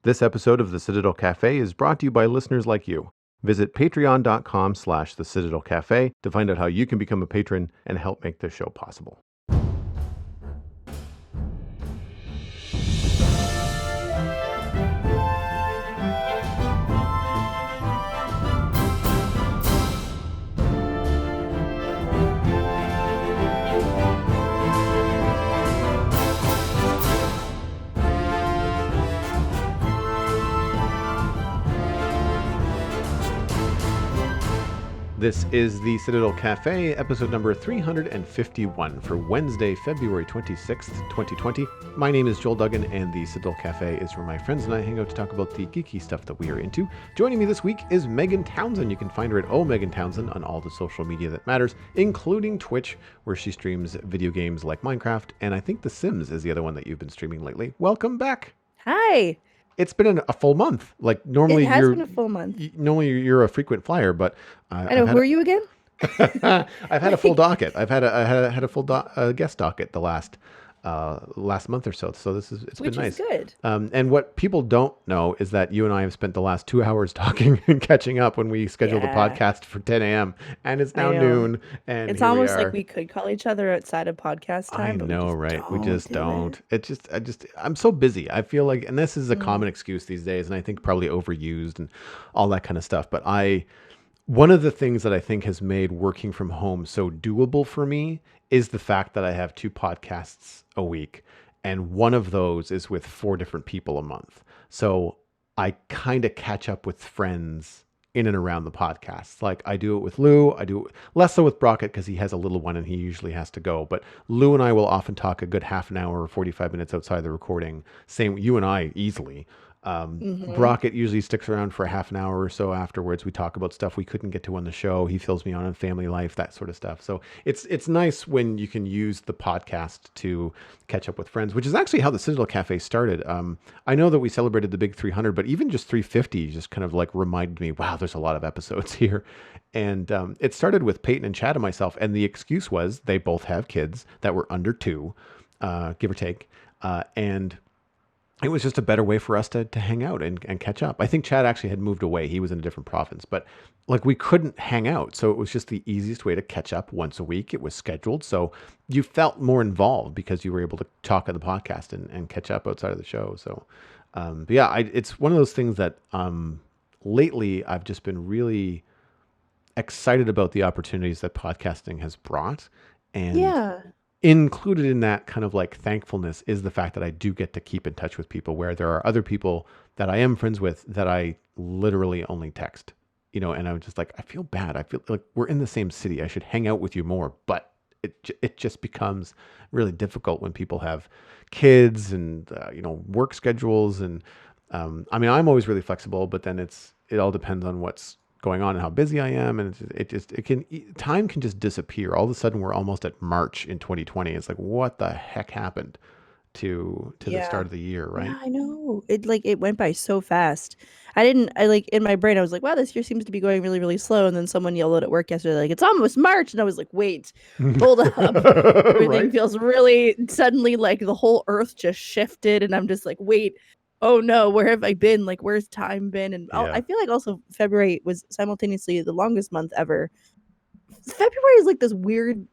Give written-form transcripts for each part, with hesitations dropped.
This episode of the Citadel Cafe is brought to you by listeners like you. Visit patreon.com/the Citadel Cafe to find out how you can become a patron and help make this show possible. This is the Citadel Cafe, episode number 351 for Wednesday, February 26th, 2020. My name is Joel Duggan, and the Citadel Cafe is where my friends and I hang out to talk about the geeky stuff that we are into. Joining me this week is Megan Townsend. You can find her at Megan Townsend on all the social media that matters, including Twitch, where she streams video games like Minecraft, and I think The Sims is the other one that you've been streaming lately. Welcome back. Hi. It's been a full month. Like normally, it has been a full month. Normally, you're a frequent flyer, but I know. Who are you again? I've had a full docket. I've had a full guest docket the last month or so. So it's been nice. Which is good. And what people don't know is that you and I have spent the last 2 hours talking and catching up when we scheduled the podcast for 10 a.m. and it's now noon. And it's almost like we could call each other outside of podcast time. I know, right? We just don't. I'm so busy. I feel like, and this is a common excuse these days, and I think probably overused and all that kind of stuff. But one of the things that I think has made working from home so doable for me is the fact that I have 2 podcasts a week, and one of those is with 4 different people a month. So I kind of catch up with friends in and around the podcast. Like I do it with Lou. I do it less so with Brockett because he has a little one and he usually has to go. But Lou and I will often talk a good half an hour or 45 minutes outside the recording. Same, you and I easily. Brockett usually sticks around for a half an hour or so afterwards. We talk about stuff we couldn't get to on the show. He fills me on family life, that sort of stuff. So it's nice when you can use the podcast to catch up with friends, which is actually how the Citadel Cafe started. I know that we celebrated the big 300, but even just 350 just kind of like reminded me, wow, there's a lot of episodes here. And it started with Peyton and Chad and myself, and the excuse was they both have kids that were under 2, give or take, and it was just a better way for us to hang out and catch up. I think Chad actually had moved away. He was in a different province, but like we couldn't hang out. So it was just the easiest way to catch up once a week. It was scheduled. So you felt more involved because you were able to talk on the podcast and catch up outside of the show. So, but yeah, it's one of those things that lately I've just been really excited about the opportunities that podcasting has brought. And included in that kind of like thankfulness is the fact that I do get to keep in touch with people, where there are other people that I am friends with that I literally only text, and I'm just like, I feel bad. I feel like we're in the same city. I should hang out with you more, but it just becomes really difficult when people have kids and, work schedules. And, I mean, I'm always really flexible, but then it all depends on what's going on and how busy I am, and time can just disappear. All of a sudden, we're almost at March in 2020. It's like, what the heck happened to the start of the year, right? Yeah, I know. It went by so fast. In my brain, I was like, wow, this year seems to be going really, really slow. And then someone yelled out at work yesterday, like, it's almost March. And I was like, wait, hold up. Everything Right? feels really suddenly like the whole earth just shifted. And I'm just like, wait, oh no, where have I been? Like, where's time been? And I feel like also February was simultaneously the longest month ever. February is like this weird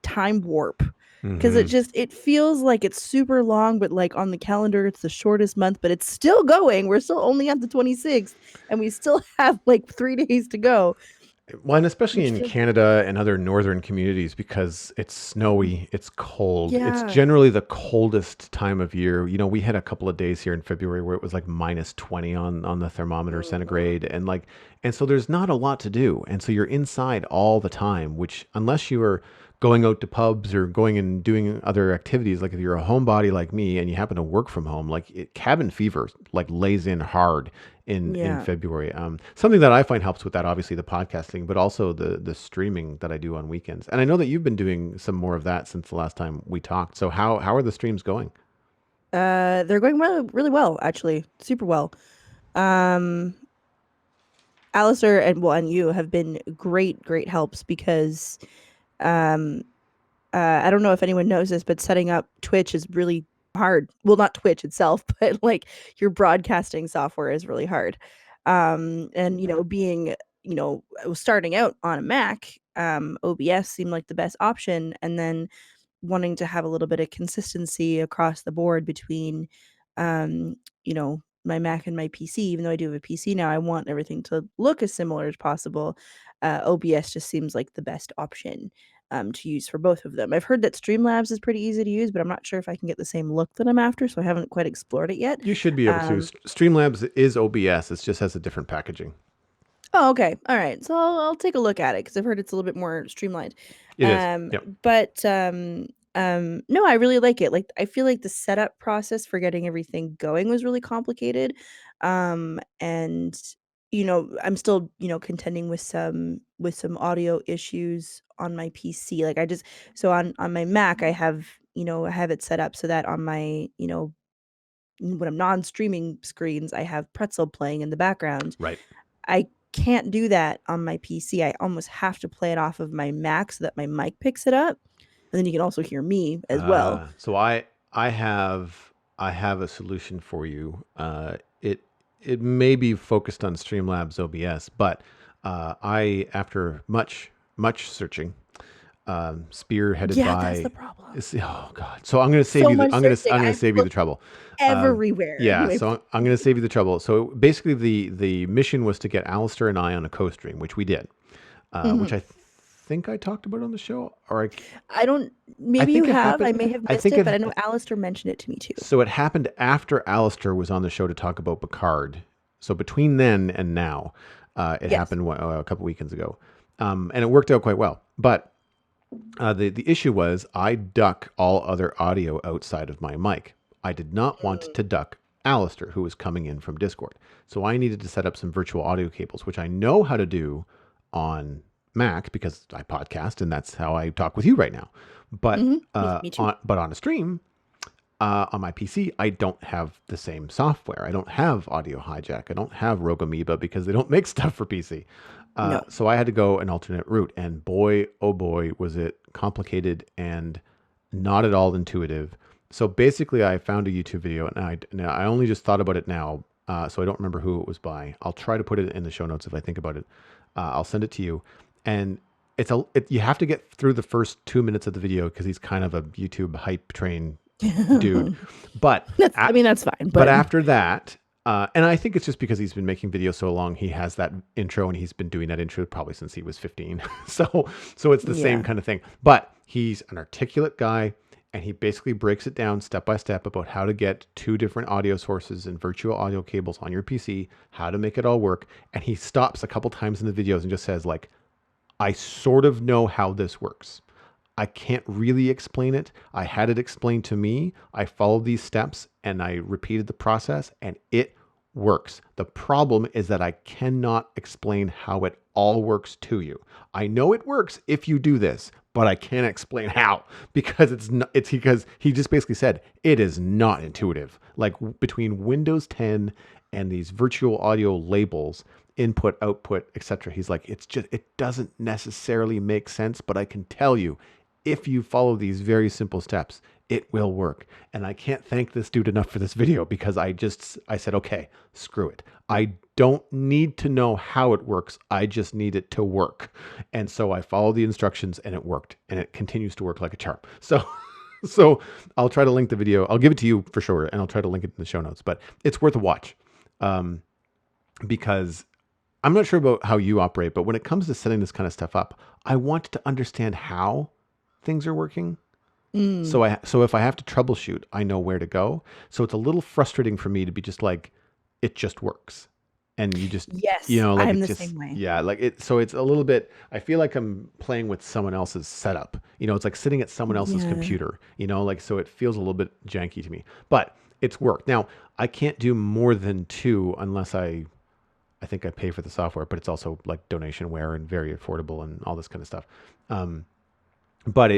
time warp because it feels like it's super long, but like on the calendar it's the shortest month, but it's still going. We're still only at the 26th and we still have like 3 days to go. Well, and especially in Canada and other northern communities, because it's snowy, it's cold. Yeah. It's generally the coldest time of year. We had a couple of days here in February where it was like minus 20 on the thermometer centigrade. And so there's not a lot to do. And so you're inside all the time, which unless you are going out to pubs or going and doing other activities, like if you're a homebody like me and you happen to work from home, like cabin fever like lays in hard in February. Something that I find helps with that, obviously the podcasting, but also the streaming that I do on weekends. And I know that you've been doing some more of that since the last time we talked. So how are the streams going? They're going really well, actually, super well. Alistair and you have been great helps because I don't know if anyone knows this, but setting up Twitch is really hard. Well, not Twitch itself, but like your broadcasting software is really hard. And being, starting out on a Mac, OBS seemed like the best option, and then wanting to have a little bit of consistency across the board between my Mac and my PC. Even though I do have a PC now, I want everything to look as similar as possible. OBS just seems like the best option to use for both of them. I've heard that Streamlabs is pretty easy to use, but I'm not sure if I can get the same look that I'm after, so I haven't quite explored it yet. You should be able to. Streamlabs is OBS. It just has a different packaging. Oh, okay. All right. So I'll take a look at it because I've heard it's a little bit more streamlined. It is. Yep. But no, I really like it. Like, I feel like the setup process for getting everything going was really complicated. And I'm still, contending with some audio issues on my PC. Like, so on my Mac, I have it set up so that on my, when I'm non-streaming screens, I have Pretzel playing in the background. Right. I can't do that on my PC. I almost have to play it off of my Mac so that my mic picks it up, and then you can also hear me as well. So I have a solution for you. It may be focused on Streamlabs OBS, but I, after much searching, spearheaded by. That's the problem. Oh God! So I'm going to save you. I'm going to save you the trouble. Everywhere. Yeah. Anyway. So I'm going to save you the trouble. So basically, the mission was to get Alistair and I on a co-stream, which we did, which I think I talked about on the show, or I don't. Maybe you have. I may have missed it, but I know Alistair mentioned it to me too. So it happened after Alistair was on the show to talk about Picard. So between then and now, it happened a couple weekends ago, and it worked out quite well. But the issue was I duck all other audio outside of my mic. I did not want to duck Alistair, who was coming in from Discord. So I needed to set up some virtual audio cables, which I know how to do on Mac because I podcast and that's how I talk with you right now. But on a stream, on my PC, I don't have the same software. I don't have Audio Hijack. I don't have Rogue Amoeba because they don't make stuff for PC. No. So I had to go an alternate route, and boy, oh boy, was it complicated and not at all intuitive. So basically, I found a YouTube video, and I only just thought about it now, so I don't remember who it was by. I'll try to put it in the show notes if I think about it. I'll send it to you, and you have to get through the first 2 minutes of the video because he's kind of a YouTube hype train dude. But that's fine. But after that. And I think it's just because he's been making videos so long, he has that intro, and he's been doing that intro probably since he was 15. So it's the same kind of thing. But he's an articulate guy, and he basically breaks it down step by step about how to get 2 different audio sources and virtual audio cables on your PC, how to make it all work. And he stops a couple times in the videos and just says, like, I sort of know how this works. I can't really explain it. I had it explained to me. I followed these steps and I repeated the process, and it works. The problem is that I cannot explain how it all works to you. I know it works if you do this, but I can't explain how because it's because he just basically said it is not intuitive. Like between Windows 10 and these virtual audio labels, input, output, etc. He's like, it doesn't necessarily make sense, but I can tell you, if you follow these very simple steps, it will work. And I can't thank this dude enough for this video because I said, okay, screw it. I don't need to know how it works. I just need it to work. And so I followed the instructions and it worked, and it continues to work like a charm. So I'll try to link the video. I'll give it to you for sure, and I'll try to link it in the show notes, but it's worth a watch. Because I'm not sure about how you operate, but when it comes to setting this kind of stuff up, I want to understand how things are working. So if I have to troubleshoot, I know where to go. So it's a little frustrating for me to be just like, it just works. And you just, like I'm the same way. Yeah. Like it. So it's a little bit, I feel like I'm playing with someone else's setup, it's like sitting at someone else's computer, so it feels a little bit janky to me, but it's worked. Now I can't do more than 2 unless I think I pay for the software, but it's also like donationware and very affordable and all this kind of stuff. But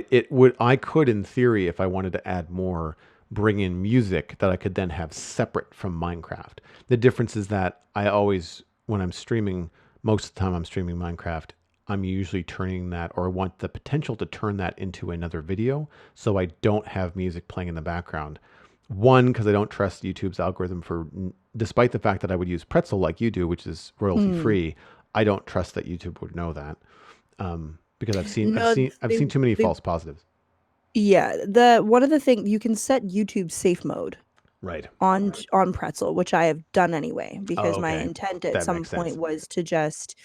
I could, in theory, if I wanted to add more, bring in music that I could then have separate from Minecraft. The difference is that I always, when I'm streaming, most of the time I'm streaming Minecraft, I'm usually turning that, or want the potential to turn that into another video, so I don't have music playing in the background. One, because I don't trust YouTube's algorithm despite the fact that I would use Pretzel like you do, which is royalty Mm. free. I don't trust that YouTube would know that, because No, I've they seen too many they false positives. yeah, the one of the thing you can set YouTube safe mode Right. on Pretzel, which I have done anyway, Oh, because my okay. intent at That some makes point sense. was to just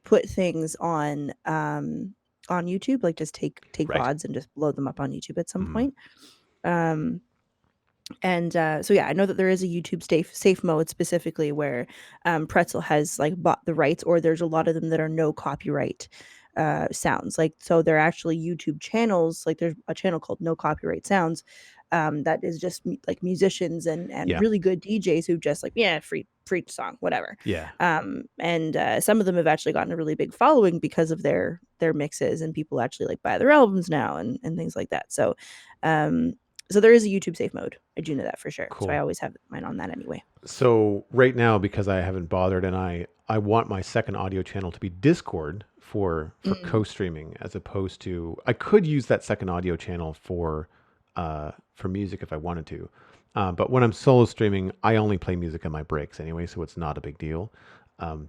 put things on YouTube, like just take Right. VODs and just load them up on YouTube at some Mm. point. Um and so yeah, I know that there is a YouTube safe mode specifically where Pretzel has like bought the rights, or there's a lot of them that are no copyright sounds. Like so they're actually YouTube channels, like there's a channel called No Copyright Sounds, that is just like musicians and Yeah. really good DJs who just like, yeah, free song, whatever. Yeah. And some of them have actually gotten a really big following because of their mixes, and people actually like buy their albums now and things like that. Um so there is a YouTube safe mode. I do know that for sure. So I Cool. always have mine on that anyway. So right now, because I haven't bothered, and I want my second audio channel to be Discord for Mm. co-streaming, as opposed to, I could use that second audio channel for music if I wanted to. But when I'm solo streaming, I only play music in my breaks anyway, so it's not a big deal.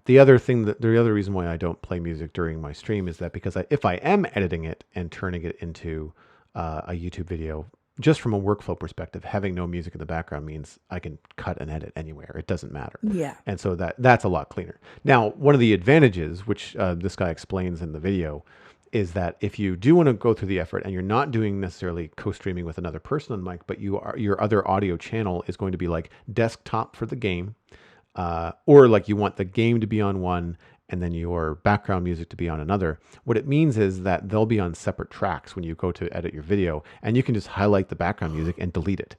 The other reason why I don't play music during my stream is that because if I am editing it and turning it into a YouTube video, just from a workflow perspective, having no music in the background means I can cut and edit anywhere. It doesn't matter. Yeah. And so that's a lot cleaner. Now, one of the advantages, which this guy explains in the video, is that if you do want to go through the effort and you're not doing necessarily co-streaming with another person on mic, but your other audio channel is going to be like desktop for the game, or like you want the game to be on one and then your background music to be on another. What it means is that they'll be on separate tracks when you go to edit your video, and you can just highlight the background music and delete it.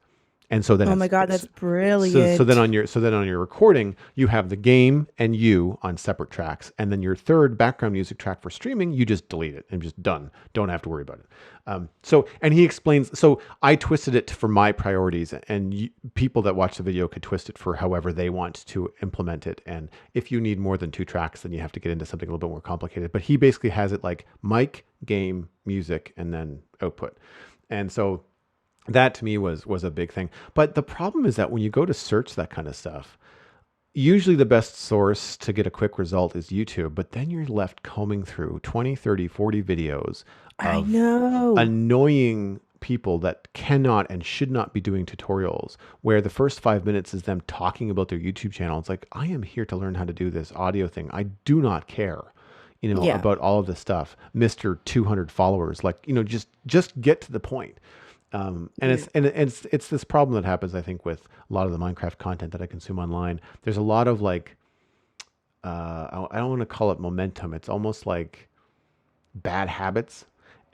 And so then Oh my God, that's so then brilliant. on your recording you have the game and you on separate tracks, and then your third background music track for streaming you just delete it and just done. Don't have to worry about it. So and he explains. So I twisted it for my priorities, and people that watch the video could twist it for however they want to implement it. And if you need more than two tracks, then you have to get into something a little bit more complicated. But he basically has it like mic, game, music, and then output. And so that to me was a big thing. But the problem is that when you go to search that kind of stuff, usually the best source to get a quick result is YouTube, but then you're left combing through 20, 30, 40 videos I of know. annoying people that cannot and should not be doing tutorials, where the first 5 minutes is them talking about their YouTube channel. It's like, I am here to learn how to do this audio thing. I do not care, Yeah. about all of this stuff. Mr. 200 followers, like, just get to the point. And Yeah. it's this problem that happens, I think, with a lot of the Minecraft content that I consume online. There's a lot of like, I don't want to call it momentum. It's almost like bad habits.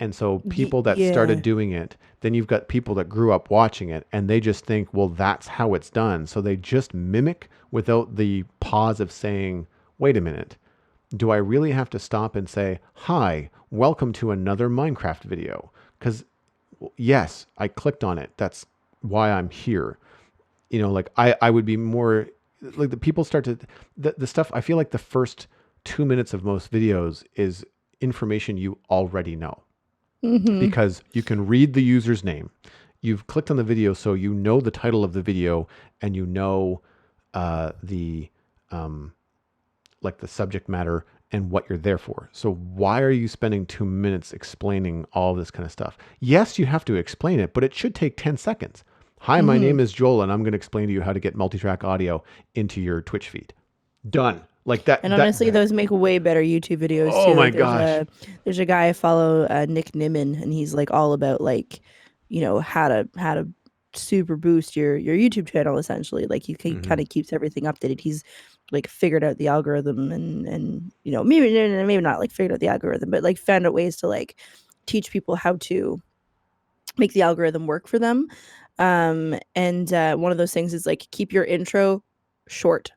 And so people that started Yeah. doing it, then you've got people that grew up watching it, and they just think, well, that's how it's done. So they just mimic without the pause of saying, wait a minute, do I really have to stop and say, hi, welcome to another Minecraft video? Because yes, I clicked on it. That's why I'm here. Like I would be more like, the people start to, the stuff. I feel like the first 2 minutes of most videos is information you already know, Mm-hmm. because you can read the user's name. You've clicked on the video, so you know the title of the video, and you know the like the subject matter and what you're there for. So why are you spending 2 minutes explaining all this kind of stuff? Yes, you have to explain it, but it should take 10 seconds. Hi, my Mm-hmm. name is Joel, and I'm going to explain to you how to get multi-track audio into your Twitch feed. Done. Like And that. honestly, those make way better YouTube videos Oh too. my Like gosh. there's a guy I follow, Nick Nimmin, and he's like all about like, how to super boost your YouTube channel essentially. Like he Hmm. kind of keeps everything updated. He's like figured out the algorithm and maybe not like figured out the algorithm, but like found out ways to like teach people how to make the algorithm work for them. And one of those things is like keep your intro short,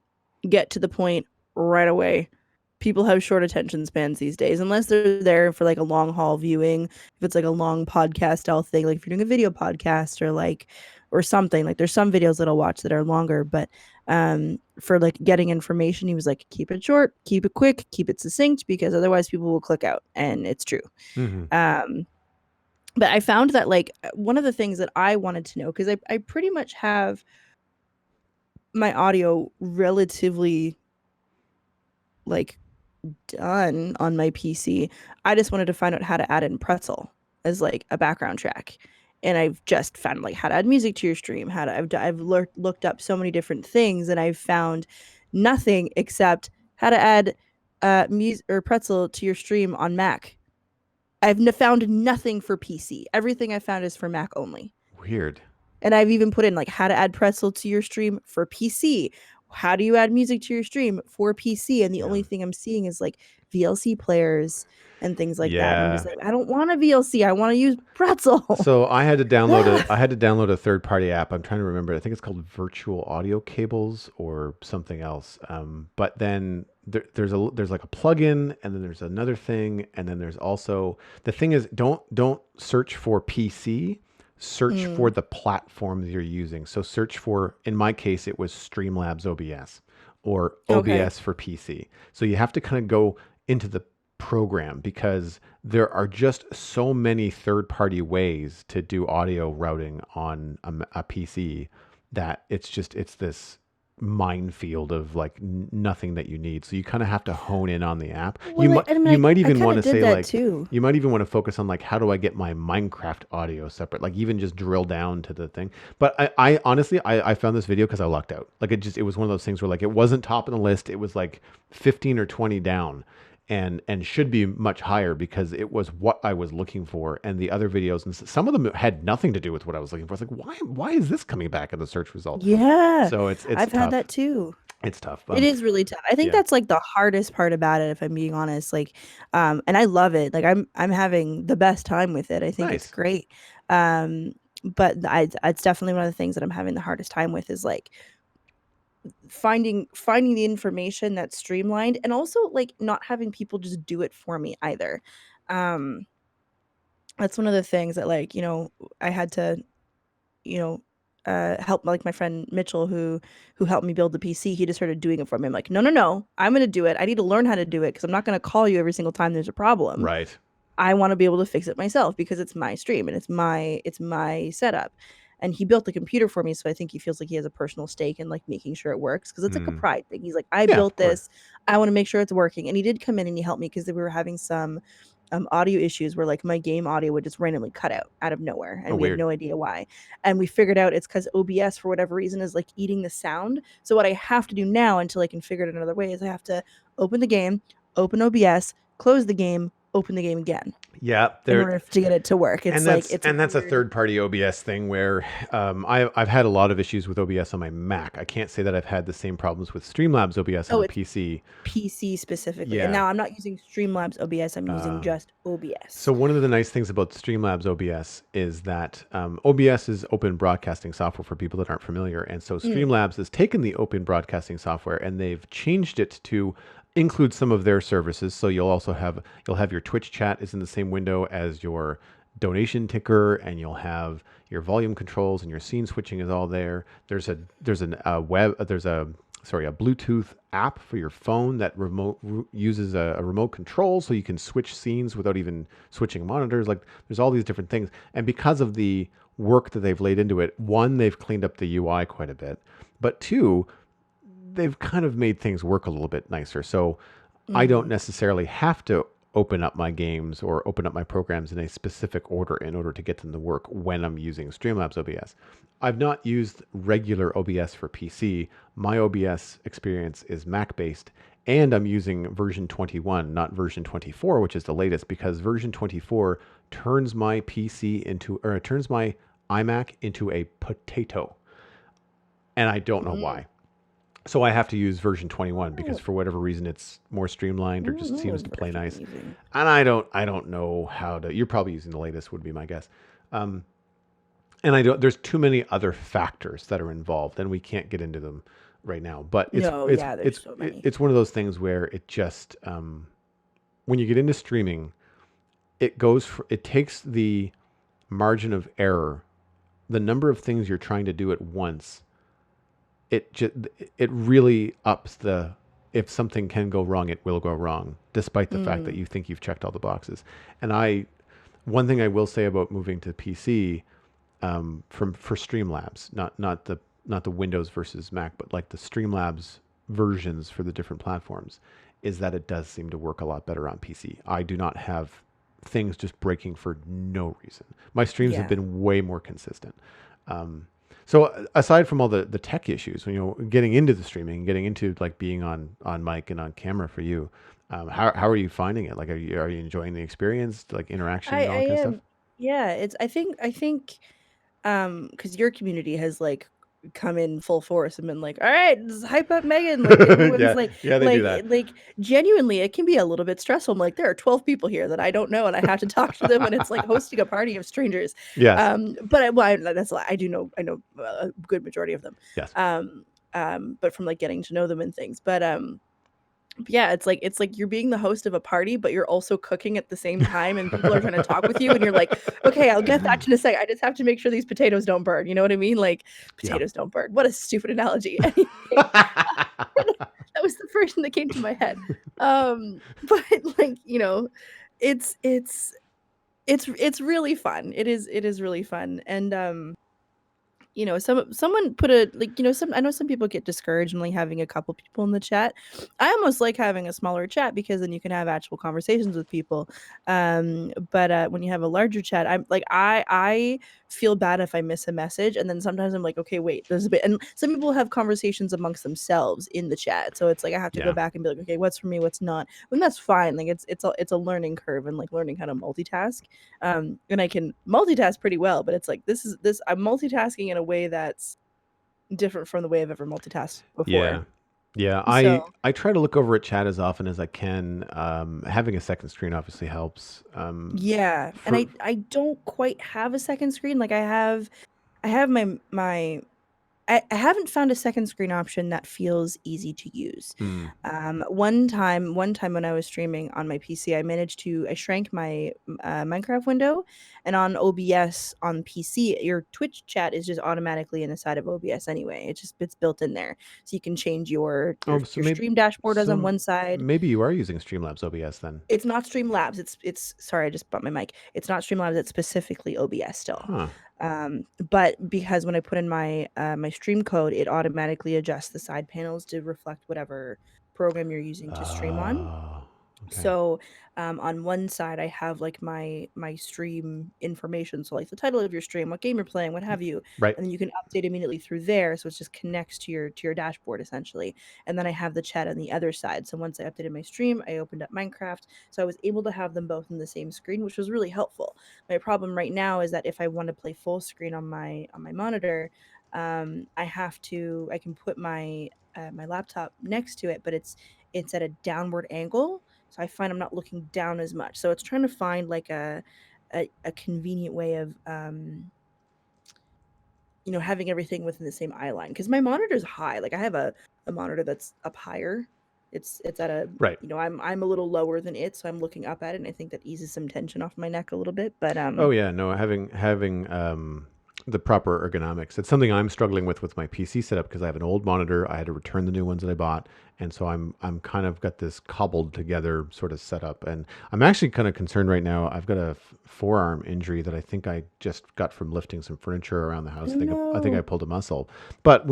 get to the point right away. People have short attention spans these days, unless they're there for like a long haul viewing. If it's like a long podcast style thing, like if you're doing a video podcast or something, like there's some videos that I'll watch that are longer, but for like getting information, he was like, keep it short, keep it quick, keep it succinct, because otherwise people will click out, and it's true. Hmm. Um, But I found that like one of the things that I wanted to know, because I pretty much have my audio relatively like done on my PC. I just wanted to find out how to add in Pretzel as like a background track. And I've just found like how to add music to your stream, how to looked up so many different things, and I've found nothing except how to add music or Pretzel to your stream on Mac. Found nothing for PC. Everything I found is for Mac only. Weird. And I've even put in like how to add Pretzel to your stream for PC. How do you add music to your stream for PC? And the Yeah. only thing I'm seeing is like VLC players and things like that. And I'm just Yeah. like, I don't want a VLC. I want to use Pretzel. So I had to download a third-party app. I'm trying to remember. I think it's called Virtual Audio Cables or something else. But then there's like a plugin, and then there's another thing, and then there's also the thing is don't search for PC. Search for Mm, the platform that you're using. So search for, in my case, it was Streamlabs OBS or okay. OBS for PC. So you have to kind of go into the program because there are just so many third-party ways to do audio routing on a PC that it's this minefield of like nothing that you need. So you kind of have to hone in on the app. You Well, might I mean, you might I even kind want of to did say that like too. you might even want to focus on like how do I get my Minecraft audio separate? Like even just drill down to the thing. But I honestly I found this video because I lucked out. Like it was one of those things where like it wasn't top of the list. It was like 15 or 20 down and should be much higher because it was what I was looking for. And the other videos and some of them had nothing to do with what I was looking for. I was like, why is this coming back in the search result? Yeah, So it's I've had tough. that too. It's tough. It is really tough. I think Yeah. that's like the hardest part about it, if I'm being honest. Like, and I love it. Like, I'm having the best time with it. I think it's Nice. great. But it's definitely one of the things that I'm having the hardest time with is like finding the information that's streamlined, and also like not having people just do it for me either. Um, that's one of the things that like I had to you know, help like my friend Mitchell who helped me build the PC. He just started doing it for me. I'm like, no, no, no, I'm gonna do it. I need to learn how to do it because I'm not gonna call you every single time there's a problem. Right. I want to be able to fix it myself because it's my stream and it's my setup. And he built the computer for me, so I think he feels like he has a personal stake in like making sure it works because it's like a Mm. pride thing. He's like, I Yeah, of built course. this, I want to make sure it's working. And he did come in and he helped me because we were having some audio issues where like my game audio would just randomly cut out of nowhere, Oh, and we had weird. no idea why. And we figured out it's because OBS for whatever reason is like eating the sound. So what I have to do now until I can figure it out another way is I have to open the game, open OBS, close the game, open the game again Yeah, in there order to get it to work. and It's like that's it's and that's a weird. third party OBS thing where I've had a lot of issues with OBS on my Mac. I can't say that I've had the same problems with Streamlabs OBS on Oh, the it's PC. PC specifically. And Yeah. now I'm not using Streamlabs OBS, I'm using Uh, just OBS. so one of the nice things about Streamlabs OBS is that OBS is open broadcasting software for people that aren't familiar, and so Mm. Streamlabs has taken the open broadcasting software and they've changed it to include some of their services. So you'll have your Twitch chat is in the same window as your donation ticker, and you'll have your volume controls and your scene switching is all there. There's a Bluetooth app for your phone that uses a remote control, so you can switch scenes without even switching monitors. Like there's all these different things, and because of the work that they've laid into it, one, they've cleaned up the UI quite a bit, but two, they've kind of made things work a little bit nicer. So I don't Mm. necessarily have to open up my games or open up my programs in a specific order in order to get them to work when I'm using Streamlabs OBS. I've not used regular OBS for PC. My OBS experience is Mac based, and I'm using version 21, not version 24, which is the latest, because version 24 turns my PC into, or it turns my iMac into a potato. And I don't know Mm. why. So I have to use version 21 because Oh, for whatever reason it's more I streamlined or don't just know seems what to play version I'm nice. using. And I don't know how to. You're probably using the latest would be my guess. Um, and I don't. There's too many other factors that are involved, and we can't get into them right now. But it's No, it's yeah, there's it's so it- many. it's one of those things where it just when you get into streaming, it takes the margin of error, the number of things you're trying to do at once, it just it really ups the, if something can go wrong, it will go wrong, despite the fact that Mm. you think you've checked all the boxes. And I One thing I will say about moving to PC, from for Streamlabs, not the Windows versus Mac, but like the Streamlabs versions for the different platforms, is that it does seem to work a lot better on PC. I do not have things just breaking for no reason. My streams have Yeah. been way more consistent. Um, so aside from all the tech issues, getting into the streaming, getting into like being on mic and on camera for you, how are you finding it? Like, are you enjoying the experience, like interaction I and all I that kind of stuff? am. Yeah, it's I think because your community has like come in full force and been like, all right, just hype up Megan, like everyone's Yeah, like yeah, they do that. genuinely it can be a little bit stressful. I'm like, there are 12 people here that I don't know and I have to talk to them, and it's like hosting a party of strangers. Yes, But that's I do know, I know a good majority of them. yes. um but from like getting to know them and things. But yeah, it's like you're being the host of a party, but you're also cooking at the same time, and people are trying to talk with you, and you're like, okay, I'll get that in a sec. I just have to make sure these potatoes don't burn. You know what I mean? Like, Yeah. potatoes don't burn. What a stupid analogy. Anyway, that was the first thing that came to my head. But like, it's really fun. It is really fun. And someone put a like some I know some people get discouraged in like having a couple people in the chat. I almost like having a smaller chat because then you can have actual conversations with people. But when you have a larger chat, I'm like I feel bad if I miss a message, and then sometimes I'm like, okay, wait, there's a bit. And some people have conversations amongst themselves in the chat, so it's like I have to go Yeah. back and be like, okay, what's for me, what's not. When that's fine. Like it's a learning curve, and like learning how to multitask. And I can multitask pretty well, but it's like this I'm multitasking in a way that's different from the way I've ever multitasked before. Yeah. Yeah. I So I try to look over at chat as often as I can. Having a second screen obviously helps. yeah, and For I don't quite have a second screen. Like I have I haven't found a second screen option that feels easy to use. mm, One time when I was streaming on my PC, I shrank my Minecraft window, and on OBS on PC, your Twitch chat is just automatically in the side of OBS anyway. It's built in there, so you can change your oh, so your maybe stream dashboard as on so one side. maybe you are using Streamlabs OBS then. It's not Streamlabs. It's sorry, I just bumped my mic. It's not Streamlabs. It's specifically OBS still. Huh. But because when I put in my stream code, it automatically adjusts the side panels to reflect whatever program you're using to stream on. Oh, okay. So on one side I have like my stream information, so like the title of your stream, what game you're playing, what have you, Right. and then you can update immediately through there, so it just connects to your dashboard essentially. And then I have the chat on the other side, so once I updated my stream, I opened up Minecraft, so I was able to have them both in the same screen, which was really helpful. My problem right now is that if I want to play full screen on my monitor, I can put my laptop next to it, but it's at a downward angle, so I find I'm not looking down as much. So it's trying to find like a convenient way of having everything within the same eye line, because my monitor's high. Like I have a monitor that's up higher. It's at a Right. I'm a little lower than it, so I'm looking up at it, and I think that eases some tension off my neck a little bit. But Oh yeah, no, having the proper ergonomics. It's something I'm struggling with my PC setup because I have an old monitor. I had to return the new ones that I bought, and so I'm kind of got this cobbled together sort of setup. And I'm actually kind of concerned right now. I've got a forearm injury that I think I just got from lifting some furniture around the house. I think I no. pulled a muscle. But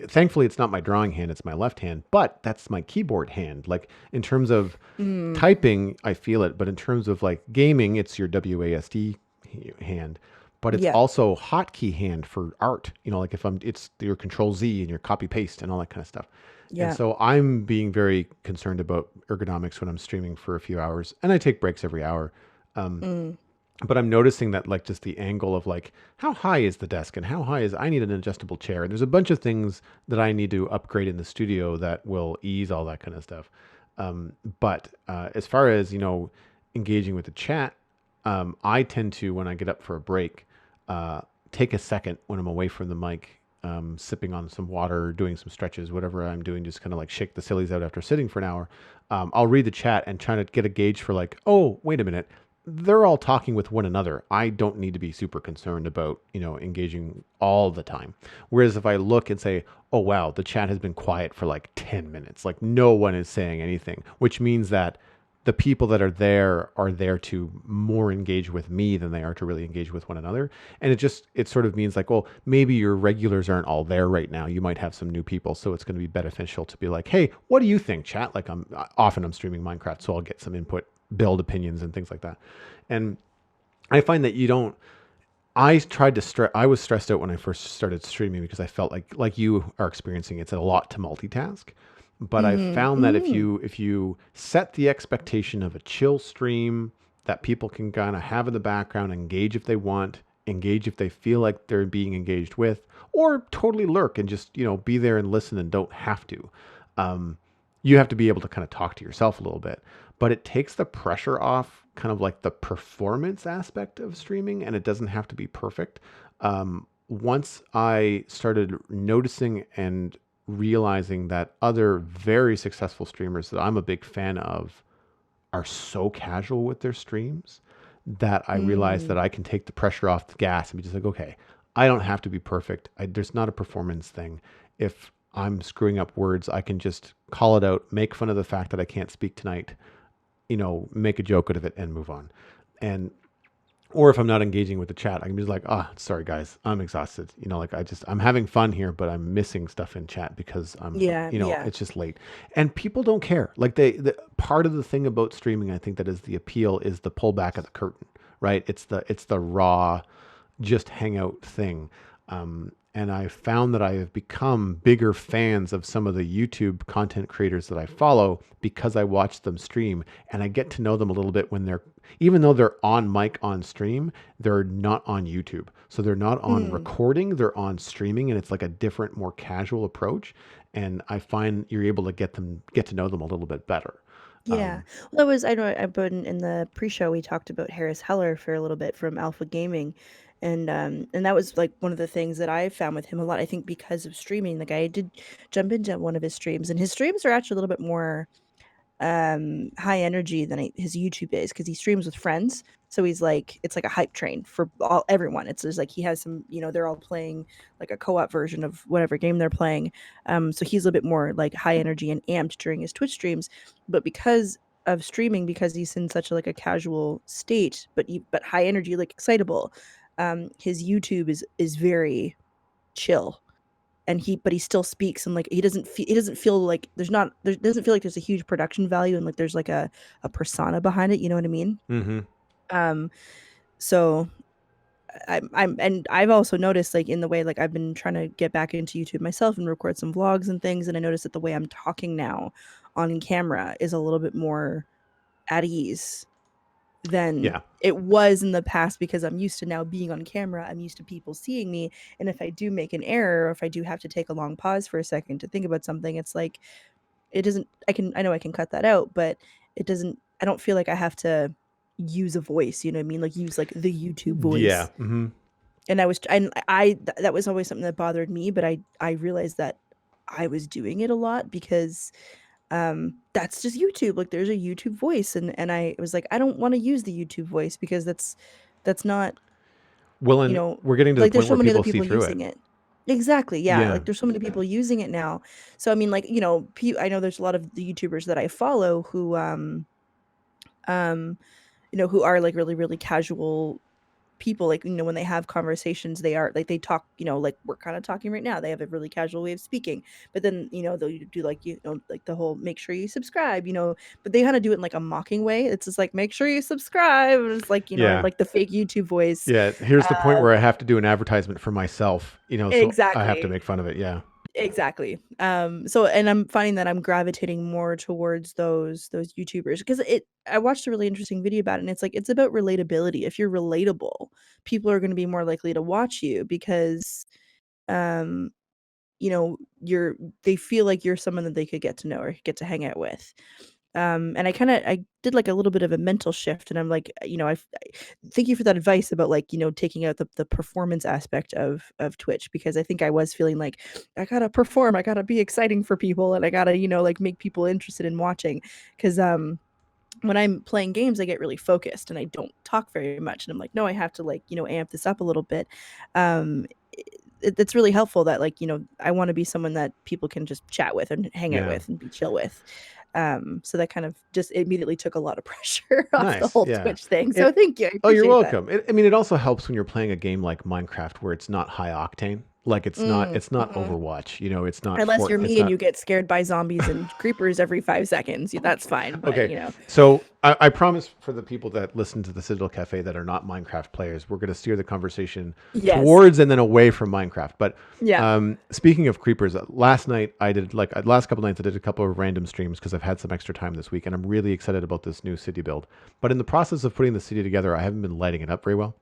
thankfully, it's not my drawing hand; it's my left hand. But that's my keyboard hand. Like in terms of Mm, typing, I feel it, but in terms of like gaming, it's your WASD hand, but it's yeah, also hotkey hand for art. Like it's your Control Z and your copy paste and all that kind of stuff. And yeah. so I'm being very concerned about ergonomics when I'm streaming for a few hours, and I take breaks every hour. Um, Mm, but I'm noticing that like just the angle of like how high is the desk and how high is I need an adjustable chair. And there's a bunch of things that I need to upgrade in the studio that will ease all that kind of stuff. But as far as engaging with the chat, I tend to when I get up for a break, uh, take a second when I'm away from the mic, sipping on some water, doing some stretches, whatever I'm doing, just kind of like shake the sillies out after sitting for an hour. I'll read the chat and try to get a gauge for like, oh, wait a minute, they're all talking with one another. I don't need to be super concerned about, engaging all the time. Whereas if I look and say, oh, wow, the chat has been quiet for like 10 minutes, like no one is saying anything, which means that the people that are there to more engage with me than they are to really engage with one another. And it sort of means like, well, maybe your regulars aren't all there right now. You might have some new people, so it's going to be beneficial to be like, hey, what do you think, chat? Like I'm streaming Minecraft, so I'll get some input, build opinions and things like that. And I find that you don't. I tried to stress. I was stressed out when I first started streaming because I felt like you are experiencing. It's a lot to multitask, but I Mm-hmm. found that Mm-hmm. if you set the expectation of a chill stream that people can kind of have in the background, engage if they want, engage if they feel like they're being engaged with, or totally lurk and just be there and listen and don't have to. Um, you have to be able to kind of talk to yourself a little bit, but it takes the pressure off kind of like the performance aspect of streaming, and it doesn't have to be perfect. Once I started noticing and realizing that other very successful streamers that I'm a big fan of are so casual with their streams, that I realized that Mm. I can take the pressure off the gas and be just like, okay, I don't have to be perfect. There's not a performance thing. If I'm screwing up words, I can just call it out, make fun of the fact that I can't speak tonight, make a joke out of it and move on. And or if I'm not engaging with the chat, I can be like, sorry guys, I'm exhausted. Like I'm having fun here, but I'm missing stuff in chat because Yeah, yeah. it's just late. And people don't care. Like the part of the thing about streaming, I think that is the appeal is the pullback of the curtain, right? It's the raw, just hangout thing. And I found that I have become bigger fans of some of the YouTube content creators that I follow because I watch them stream, and I get to know them a little bit when even though they're on mic on stream, they're not on YouTube. So they're not on Mm. recording, they're on streaming, and it's like a different, more casual approach. And I find you're able to get to know them a little bit better. Yeah. Um, Well, that was I know I but in the pre-show we talked about Harris Heller for a little bit from Alpha Gaming, and that was like one of the things that I found with him a lot. I think because of streaming, like I did jump into one of his streams, and his streams are actually a little bit more high energy than his YouTube is because he streams with friends. So he's like it's like a hype train for everyone. It's just like he has some, they're all playing like a co-op version of whatever game they're playing. So he's a little bit more like high energy and amped during his Twitch streams, but because of streaming, because he's in such like a casual state, but high energy, like excitable, his YouTube is very chill, and he still speaks, and like he doesn't feel like there doesn't feel like there's a huge production value, and like there's like a persona behind it, you know what I mean? mhm. um so and I've also noticed, like in the way, like I've been trying to get back into YouTube myself and record some vlogs and things, and I noticed that the way I'm talking now on camera is a little bit more at ease than Yeah. it was in the past, because I'm used to now being on camera. I'm used to people seeing me. And if I do make an error, or if I do have to take a long pause for a second to think about something, it's like it doesn't I know I can cut that out, but I don't feel like I have to use a voice, you know what I mean? Like use like the YouTube Yeah. voice. And that was always something that bothered me, but I realized that I was doing it a lot because that's just YouTube. Like there's a YouTube voice, and I was like I don't want to use the YouTube voice because that's not, Well, you and know, we're getting to the like there's point so where many other people see people through it. using it. Exactly. Yeah. Yeah. Like there's so many people using it now. So I mean, like, I know there's a lot of the YouTubers that I follow who um who are like really really casual people. Like, when they have conversations, they are like they talk, like we're kind of talking right now. They have a really casual way of speaking, but then they'll do like, like the whole make sure you subscribe, but they kind of do it in like a mocking way. It's just like make sure you subscribe, and it's like, Yeah. like the fake YouTube voice. Yeah, here's the point uh where I have to do an advertisement for myself, so I have to exactly. make fun of it. Yeah. Exactly. So, and I'm finding that I'm gravitating more towards those YouTubers, because I watched a really interesting video about it, and it's like it's about relatability. If you're relatable, people are going to be more likely to watch you because um you're they feel like you're someone that they could get to know or get to hang out with. And I did like a little bit of a mental shift, and I'm like, thank you for that advice about like, taking out the performance aspect of Twitch, because I think I was feeling like I gotta perform, I gotta be exciting for people, and I gotta, like make people interested in watching, because when I'm playing games, I get really focused and I don't talk very much. And I'm like, no, I have to like, amp this up a little bit. Um, it's really helpful that like, I want to be someone that people can just chat with and hang out Yeah. with and be chill with. So that kind of just immediately took a lot of pressure off the Nice. whole Yeah. Twitch thing. So thank you. I Oh, you're appreciate that. welcome. I mean, it also helps when you're playing a game like Minecraft where it's not high octane. Like it's not Overwatch. It's not Unless you're it's me and not you get scared by zombies and creepers every 5 seconds, that's fine. But Okay, so I promise for the people that listen to the Citadel Cafe that are not Minecraft players, we're going to steer the conversation yes, towards and then away from Minecraft. But yeah, speaking of creepers, last night I did last couple nights I did a couple of random streams because I've had some extra time this week, and I'm really excited about this new city build. But in the process of putting the city together, I haven't been lighting it up very well.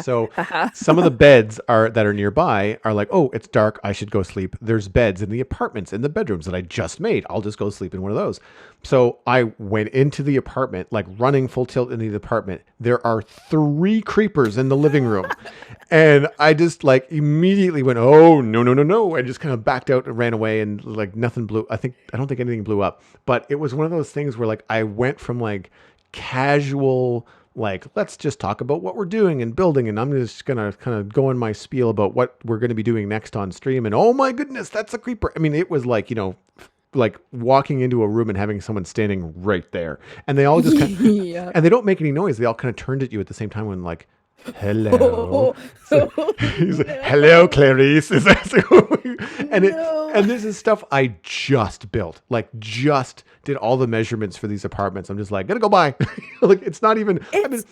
So some of the beds that are nearby are like, oh, it's dark, I should go sleep. There's beds in the apartments, in the bedrooms that I just made. I'll just go sleep in one of those. So I went into the apartment, like running full tilt into the apartment. There are 3 creepers in the living room. And I just like immediately went, oh, no, no, no, no. I just kind of backed out and ran away, and like nothing blew. I don't think anything blew up, but it was one of those things where like I went from like casual, like, let's just talk about what we're doing and building, and I'm just gonna kind of go in my spiel about what we're going to be doing next on stream, and oh my goodness, that's a creeper. I mean, it was like, like walking into a room and having someone standing right there, and they all just kind of, yeah. and they don't make any noise, they all kind of turned at you at the same time when like, hello. So he's like, hello, Clarice. Is that and this is stuff I just built, like just did all the measurements for these apartments. I'm just like, gonna go by. Like it's not even. I mean,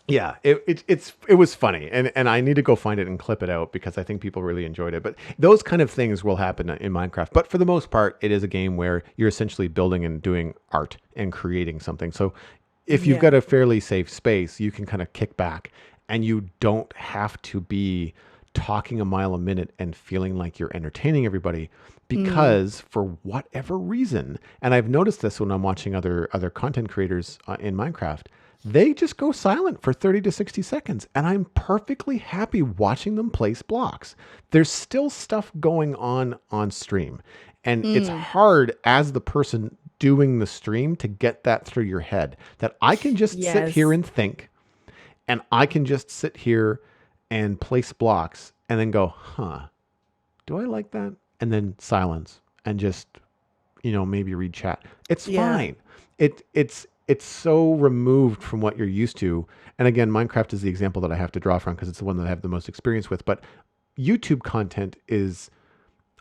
yeah, it was funny, and I need to go find it and clip it out because I think people really enjoyed it. But those kind of things will happen in Minecraft. But for the most part, it is a game where you're essentially building and doing art and creating something. So if you've got a fairly safe space, you can kind of kick back, and you don't have to be talking a mile a minute and feeling like you're entertaining everybody because for whatever reason, and I've noticed this when I'm watching other content creators in Minecraft, they just go silent for 30 to 60 seconds, and I'm perfectly happy watching them place blocks. There's still stuff going on stream, and it's hard as the person doing the stream to get that through your head that I can just sit here and think, and I can just sit here and place blocks and then go, huh, do I like that? And then silence and just, maybe read chat. It's fine. It's so removed from what you're used to. And again, Minecraft is the example that I have to draw from because it's the one that I have the most experience with. But YouTube content is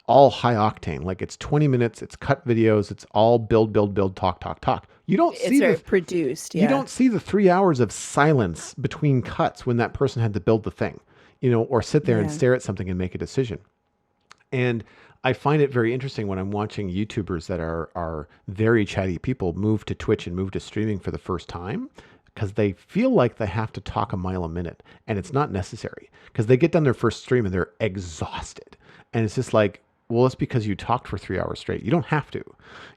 all high octane. Like it's 20 minutes, it's cut videos, it's all build, talk, talk, talk. You don't see very produced. Yeah. You don't see the 3 hours of silence between cuts when that person had to build the thing, or sit there and stare at something and make a decision. And I find it very interesting when I'm watching YouTubers that are very chatty people move to Twitch and move to streaming for the first time because they feel like they have to talk a mile a minute, and it's not necessary because they get done their first stream and they're exhausted. And it's just like, well, it's because you talked for 3 hours straight. You don't have to,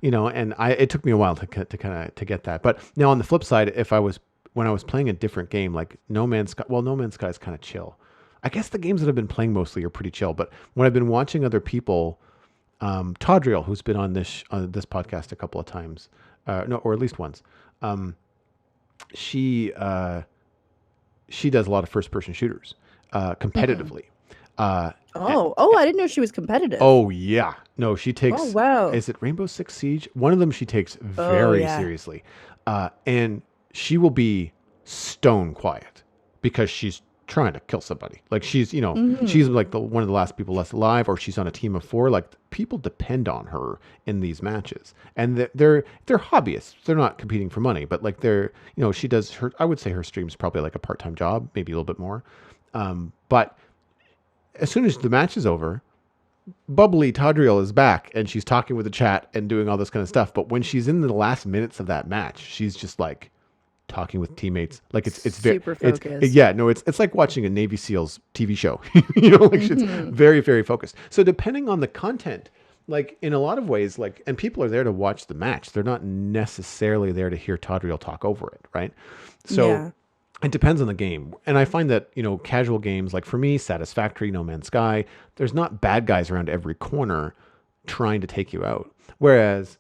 and it took me a while to get that. But now on the flip side, when I was playing a different game, like No Man's Sky, well, No Man's Sky is kind of chill. I guess the games that I've been playing mostly are pretty chill, but when I've been watching other people, Todriel, who's been on this podcast a couple of times, or at least once, she does a lot of first person shooters, competitively. I didn't know she was competitive. Oh yeah, no, she takes. Oh wow, is it Rainbow Six Siege? One of them she takes very seriously, and she will be stone quiet because she's trying to kill somebody. Like she's she's like one of the last people left alive, or she's on a team of 4. Like people depend on her in these matches, and they're hobbyists. They're not competing for money, but like she does her. I would say her stream's probably like a part-time job, maybe a little bit more, but as soon as the match is over, bubbly Tadriel is back and she's talking with the chat and doing all this kind of stuff. But when she's in the last minutes of that match, she's just like talking with teammates. Like it's super focused. It's like watching a Navy SEALs TV show. She's very, very focused. So depending on the content, like in a lot of ways, like, and people are there to watch the match. They're not necessarily there to hear Tadriel talk over it, right? So it depends on the game. And I find that, casual games, like for me, Satisfactory, No Man's Sky, there's not bad guys around every corner trying to take you out. Whereas,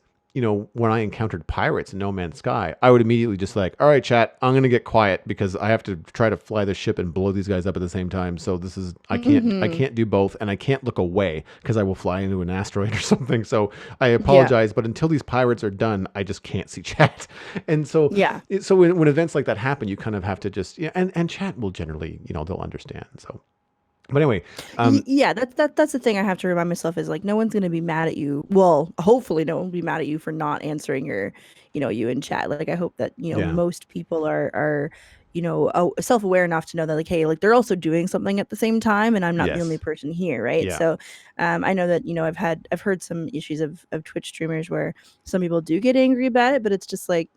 when I encountered pirates in No Man's Sky, I would immediately just like, all right, chat, I'm gonna get quiet because I have to try to fly the ship and blow these guys up at the same time. So this is I Mm-hmm. can't do both, and I can't look away because I will fly into an asteroid or something. So I Yeah. apologize, but until these pirates are done, I just can't see chat. And so Yeah. when events like that happen, you kind of have to just and chat will generally they'll understand. So but anyway, Yeah, that's the thing I have to remind myself is like no one's gonna be mad at you. Well, hopefully no one will be mad at you for not answering you in chat. Like I hope that, yeah, most people are self-aware enough to know that like, hey, like they're also doing something at the same time and I'm not the only yes, person here, right? yeah, So I know that, I've heard some issues of Twitch streamers where some people do get angry about it, but it's just like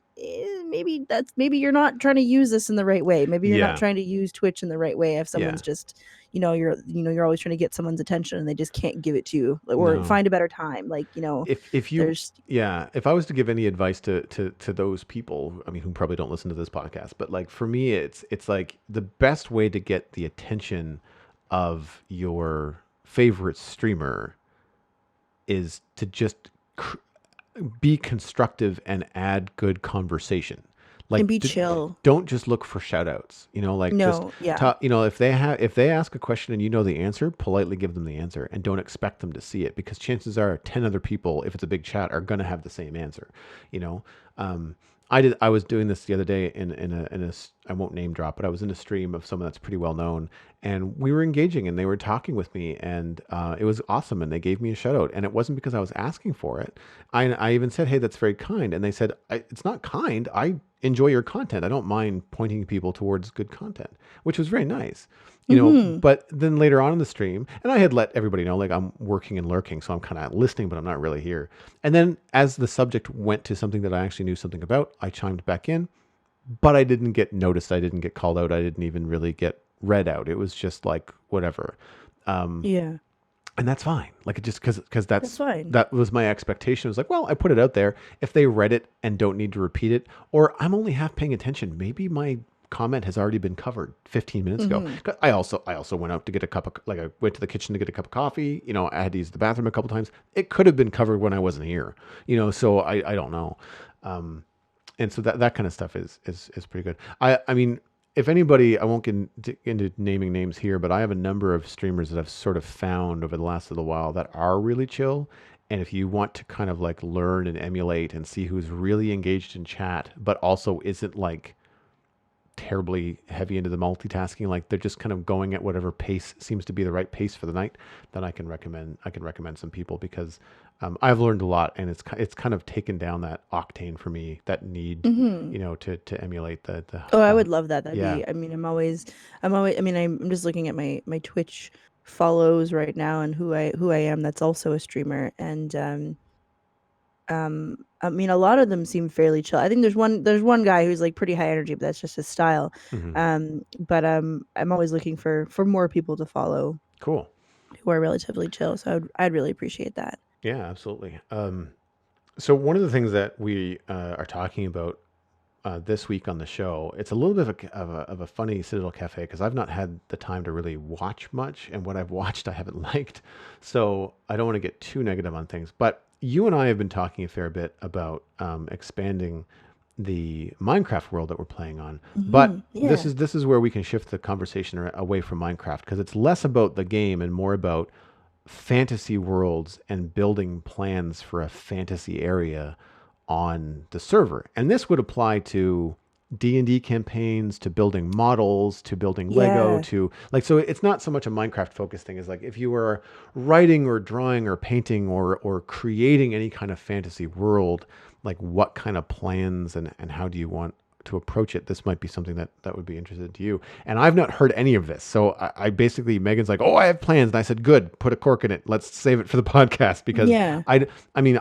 maybe you're not trying to use this in the right way. Maybe you're not yeah, trying to use Twitch in the right way if yeah. someone's just you're always trying to get someone's attention and they just can't give it to you or No, find a better time, like if you there's yeah, if I was to give any advice to those people, I mean, who probably don't listen to this podcast, but like for me, it's like the best way to get the attention of your favorite streamer is to just be constructive and add good conversation. and Like, be chill. don't just look for shout outs, like just No, yeah. talk, if they ask a question and you know the answer, politely give them the answer and don't expect them to see it because chances are 10 other people, if it's a big chat, are going to have the same answer, you know? Um, I was doing this the other day I won't name drop, but I was in a stream of someone that's pretty well known, and we were engaging, and they were talking with me, and it was awesome, and they gave me a shout out, and it wasn't because I was asking for it. I even said, "Hey, that's very kind," and they said, "It's not kind. I enjoy your content. I don't mind pointing people towards good content," which was very nice. Mhm. But then later on in the stream, and I had let everybody know, like I'm working and lurking, so I'm kind of listening, but I'm not really here. And then as the subject went to something that I actually knew something about, I chimed back in, but I didn't get noticed. I didn't get called out. I didn't even really get read out. It was just like whatever. Um, Yeah. and that's fine. Like it just because That's fine. that was my expectation. It was like, well, I put it out there. If they read it and don't need to repeat it, or I'm only half paying attention, maybe my comment has already been covered 15 minutes ago. Mhm. 'Cause I also went out to get a cup of like I went to the kitchen to get a cup of coffee. I had to use the bathroom a couple times. It could have been covered when I wasn't here. So I don't know. Um, and so that kind of stuff is pretty good. I mean, if anybody, I won't get into naming names here, but I have a number of streamers that I've sort of found over the last little while that are really chill. And if you want to kind of like learn and emulate and see who's really engaged in chat, but also isn't like terribly heavy into the multitasking, like they're just kind of going at whatever pace seems to be the right pace for the night, then I can recommend some people because I've learned a lot, and it's kind of taken down that octane for me, that need, Mhm. to emulate Oh, I the would love that. That'd yeah. be I mean, I mean, I'm just looking at my Twitch follows right now and who I am that's also a streamer and I mean a lot of them seem fairly chill. I think there's one guy who's like pretty high energy, but that's just his style. Hmm. But I'm always looking for more people to follow Cool. who are relatively chill. So I'd really appreciate that. Yeah, absolutely. So one of the things that we are talking about this week on the show, it's a little bit of a funny Citadel Cafe because I've not had the time to really watch much, and what I've watched I haven't liked. So I don't want to get too negative on things. But you and I have been talking a fair bit about expanding the Minecraft world that we're playing on. But this Yeah. is this is where we can shift the conversation away from Minecraft because it's less about the game and more about fantasy worlds and building plans for a fantasy area on the server. And this would apply to D&D campaigns, to building models, to building Lego, Yeah. to like, so it's not so much a Minecraft focused thing as like if you were writing or drawing or painting or creating any kind of fantasy world, like what kind of plans and how do you want to approach it, this might be something that would be interesting to you. And I've not heard any of this. So I basically, Megan's like, oh, I have plans. And I said, good, put a cork in it. Let's save it for the podcast because Yeah. I mean,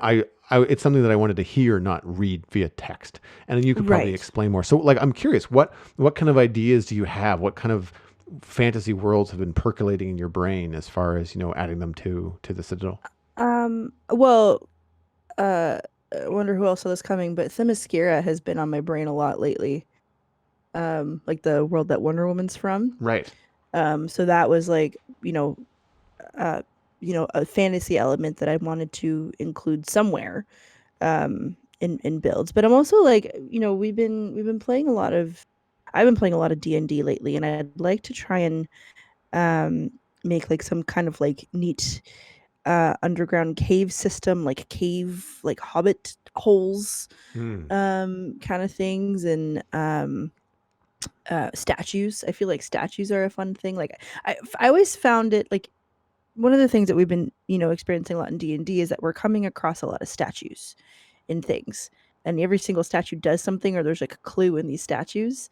it's something that I wanted to hear, not read via text. And then you could probably Right. explain more. So like, I'm curious, what kind of ideas do you have? What kind of fantasy worlds have been percolating in your brain as far as, adding them to the Citadel? Well, uh, I wonder who else saw this coming, but Themyscira has been on my brain a lot lately. Like the world that Wonder Woman's from. Right. So that was like, uh, a fantasy element that I wanted to include somewhere. in builds. But I'm also like, we've been playing a lot of I've been playing a lot of D&D lately, and I'd like to try and um make like some kind of like neat underground cave system, like cave, like hobbit holes, Hmm. kind of things, and statues. I feel like statues are a fun thing. Like I always found it like one of the things that we've been, experiencing a lot in D&D is that we're coming across a lot of statues in things. And every single statue does something, or there's like a clue in these statues.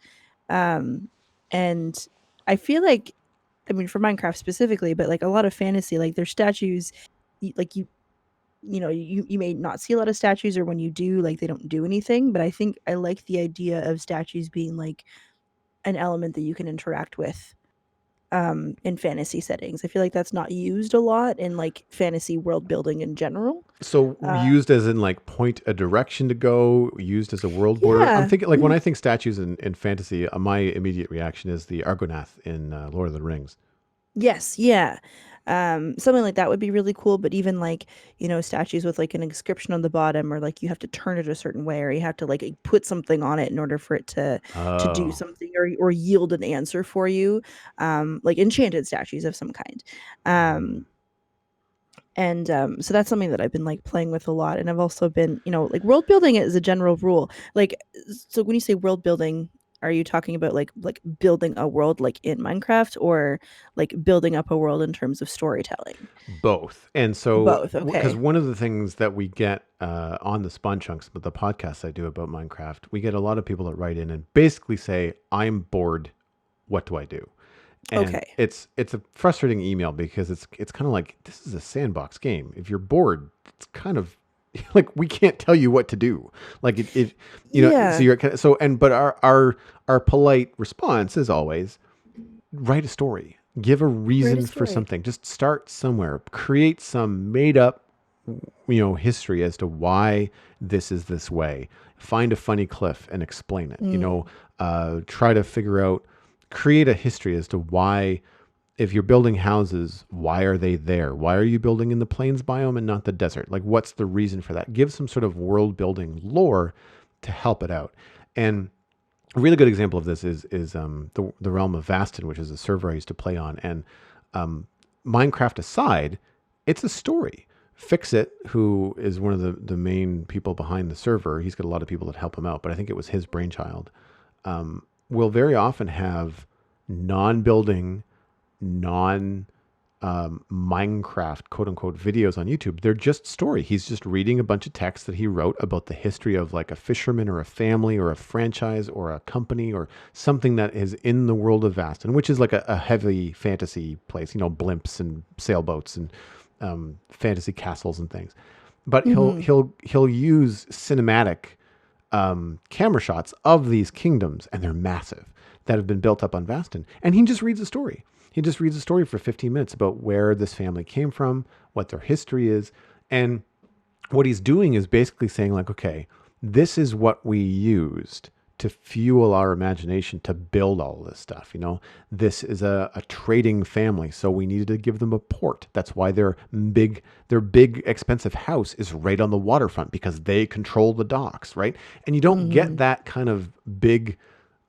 Um and I feel like, I mean, for Minecraft specifically, but like a lot of fantasy, like there's statues, like you may not see a lot of statues, or when you do, like they don't do anything. But I think I like the idea of statues being like an element that you can interact with in fantasy settings. I feel like that's not used a lot in like fantasy world building in general. So Uh used as in like point a direction to go, used as a world border. I'm yeah. thinking like when I think statues in fantasy, my immediate reaction is the Argonath in Lord of the Rings. Yes, yeah. Something like that would be really cool, but even like, statues with like an inscription on the bottom, or like you have to turn it a certain way, or you have to like put something on it in order for it to do Oh. something, or yield an answer for you. Like enchanted statues of some kind. Mm. Um and so that's something that I've been like playing with a lot. And I've also been, like world building is a general rule. Like, so when you say world building, are you talking about like building a world like in Minecraft, or like building up a world in terms of storytelling? Both. And so, Both. because Okay. one of the things that we get on the Spawn Chunks, but the podcast I do about Minecraft, we get a lot of people that write in and basically say, I'm bored. What do I do? And Okay. it's a frustrating email because it's kind of like, this is a sandbox game. If you're bored, it's kind of like we can't tell you what to do. Like so Yeah. you're kind of, so and but our polite response is always write a story, give a Write a reason for story. something, just start somewhere, create some made up history as to why this is this way, find a funny cliff and explain it, Mm. try to figure out, create a history as to why, if you're building houses, why are they there, why are you building in the plains biome and not the desert, like what's the reason for that, give some sort of world building lore to help it out. And a really good example of this is the realm of Vastin, which is a server I used to play on. And um, Minecraft aside, it's a story. Fix It, who is one of the main people behind the server, he's got a lot of people that help him out, but I think it was his brainchild. Will very often have non-building, non Minecraft quote unquote videos on YouTube. They're just story. He's just reading a bunch of text that he wrote about the history of like a fisherman or a family or a franchise or a company or something that is in the world of Vastin, which is like a heavy fantasy place, blimps and sailboats and fantasy castles and things. But Mm-hmm. he'll use cinematic camera shots of these kingdoms, and they're massive, that have been built up on Vastin. And he just reads a story. He just reads a story for 15 minutes about where this family came from, what their history is. And what he's doing is basically saying, like, okay, this is what we used to fuel our imagination to build all of this stuff. This is a trading family, so we needed to give them a port. That's why their big expensive house is right on the waterfront, because they control the docks, right? And you don't get Mm-hmm. that kind of big,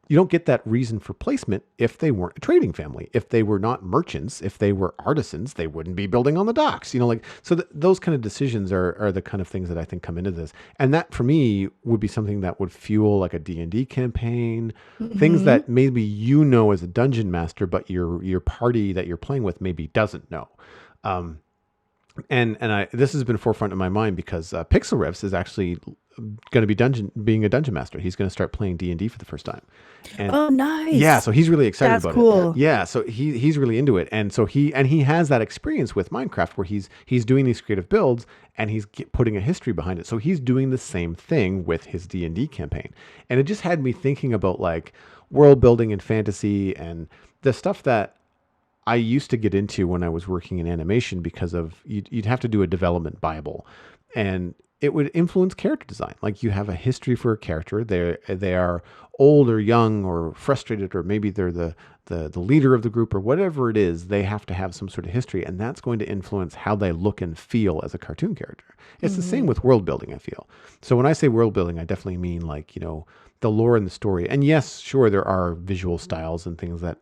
you don't get that reason for placement if they weren't a trading family. If they were not merchants, if they were artisans, they wouldn't be building on the docks. Like, so those kind of decisions are the kind of things that I think come into this. And that for me would be something that would fuel like a D&D campaign, things Mm-hmm. that maybe as a dungeon master, but your party that you're playing with maybe doesn't know. Um, and I this has been forefront in my mind because Pixel Riffs is actually going to be being a dungeon master. He's going to start playing D&D for the first time, and Oh, yeah, nice. so he's really excited That's about it. cool. Yeah, so he's really into it, and so he has that experience with Minecraft where he's doing these creative builds and he's putting a history behind it. So he's doing the same thing with his D&D campaign, and it just had me thinking about like world building and fantasy and the stuff that I used to get into when I was working in animation, because of you'd have to do a development Bible. And it would influence character design. Like you have a history for a character. They are old or young or frustrated, or maybe they're the leader of the group or whatever it is. They have to have some sort of history, and that's going to influence how they look and feel as a cartoon character. It's the same Mm-hmm. with world building, I feel. So when I say world building, I definitely mean like, the lore and the story. And yes, sure, there are visual styles and things that,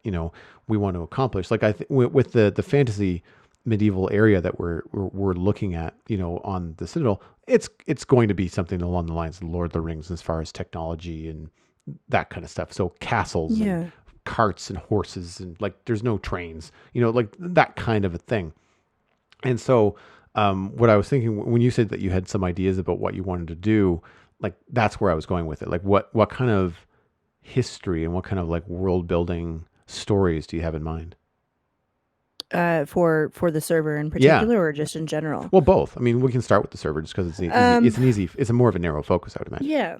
we want to accomplish. Like with the fantasy medieval area that we're looking at, on the Citadel, it's going to be something along the lines of Lord of the Rings as far as technology and that kind of stuff. So castles and Yeah. carts and horses and like there's no trains, like that kind of a thing. And so what I was thinking when you said that you had some ideas about what you wanted to do, like that's where I was going with it. Like what kind of history and what kind of like world building stories do you have in mind? For the server in Yeah. particular, or just in general? Well, both. I mean, we can start with the server just because it's easy. Um, It's a more of a narrow focus, I would imagine. yeah.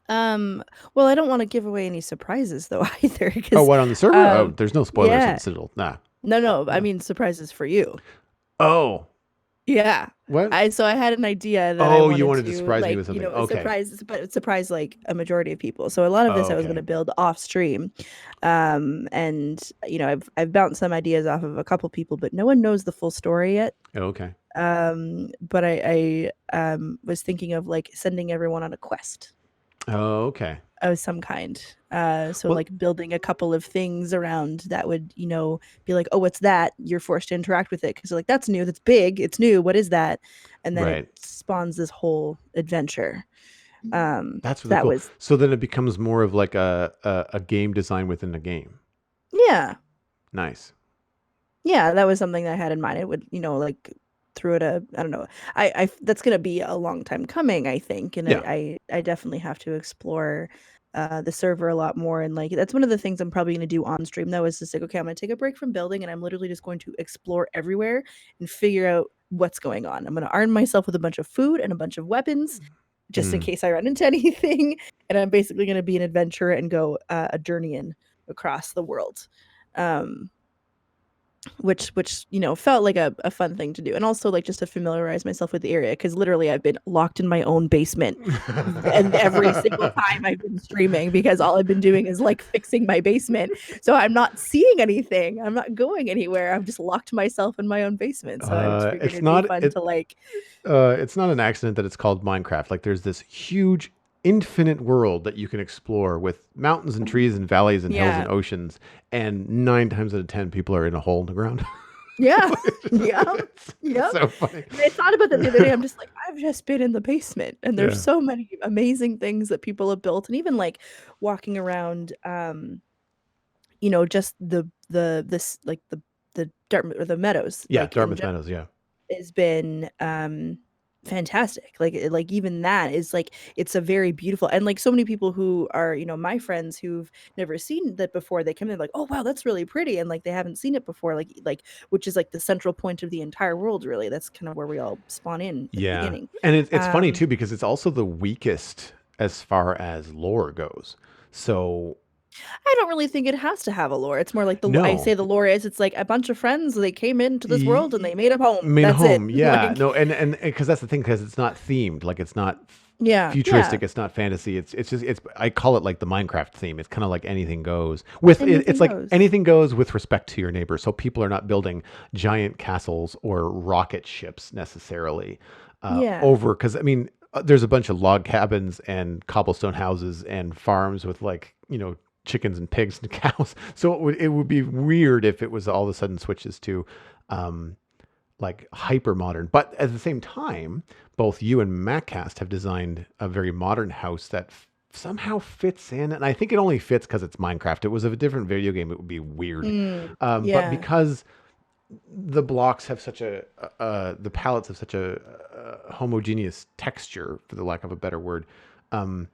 Well, I don't want to give away any surprises though either, Oh, because what on the server? Oh, there's no spoilers on yeah. the Citadel. Nah. No, no, I Yeah. mean surprises for you. Oh, Yeah. what? I had an idea that I Oh, you wanted wanted to to, surprise me like, with something. Okay. surprise, but surprise like a majority of people. So a lot of this Oh, I was going to okay. build off stream. And I've bounced some ideas off of a couple people, but no one knows the full story yet. Oh, okay. But I was thinking of like sending everyone on a quest Oh, okay. of some kind. So Well, like building a couple of things around that would, be like, oh, what's that? You're forced to interact with it because like that's new, that's big, it's new. What is that? And then it right. spawns this whole adventure. That's really That cool. was So then it becomes more of like a game design within a game. yeah, Nice. yeah. That was something that I had in mind. It would, like through it a I don't know. I that's gonna be a long time coming, I think, and Yeah. I definitely have to explore the server a lot more. And like that's one of the things I'm probably gonna do on stream though, is just like, okay, I'm gonna take a break from building and I'm literally just going to explore everywhere and figure out what's going on. I'm gonna arm myself with a bunch of food and a bunch of weapons just in Mm. case I run into anything. And I'm basically gonna be an adventurer and go a journeying across the world. Um which felt like a fun thing to do, and also like just to familiarize myself with the area, because literally I've been locked in my own basement and every single time I've been streaming, because all I've been doing is like fixing my basement, so I'm not seeing anything, I'm not going anywhere, I've just locked myself in my own basement, so I just figured it's it'd be not fun it. to like It's not an accident that it's called Minecraft. Like there's this huge, infinite world that you can explore with mountains and trees and valleys and hills and yeah oceans. And 9 times out of 10, people are in a hole in the ground. yeah yeah It's yep. so funny. And I thought about that the other day. I'm just like, I've just been in the basement, and there's Yeah. so many amazing things that people have built, and even like walking around, just the this like the Dartmouth or the meadows, Yeah. like in Dartmouth general, Meadows. Yeah. has been fantastic. Like even that is like it's a very beautiful, and like so many people who are my friends who've never seen that before, they come in like, oh wow, that's really pretty, and like they haven't seen it before, like which is like the central point of the entire world, really. That's kind of where we all spawn in at the Yeah. beginning. And it's funny um too, because it's also the weakest as far as lore goes. So, I don't really think it has to have a lore. It's more like I no. say the lore is, it's like a bunch of friends, they came into this world and Y- they made a home, Main that's it. home, yeah, Like no, and because that's the thing, because it's not themed, like it's not yeah, yeah, futuristic, it's not fantasy, it's just it's I call it like the Minecraft theme. It's kind of like anything goes with it, anything it's like goes. anything goes with respect to your neighbor. So people are not building giant castles or rocket ships necessarily Yeah, over because I mean there's a bunch of log cabins and cobblestone houses and farms with like chickens and pigs and cows. So it would be weird if it was all of a sudden switches to um, like hyper modern. But at the same time, both you and Mattcast have designed a very modern house that somehow fits in. And I think it only fits because it's Minecraft. It was a different video game, it would be weird. But yeah, because the blocks have such the palettes have such a homogeneous texture, for the lack of a better word, um,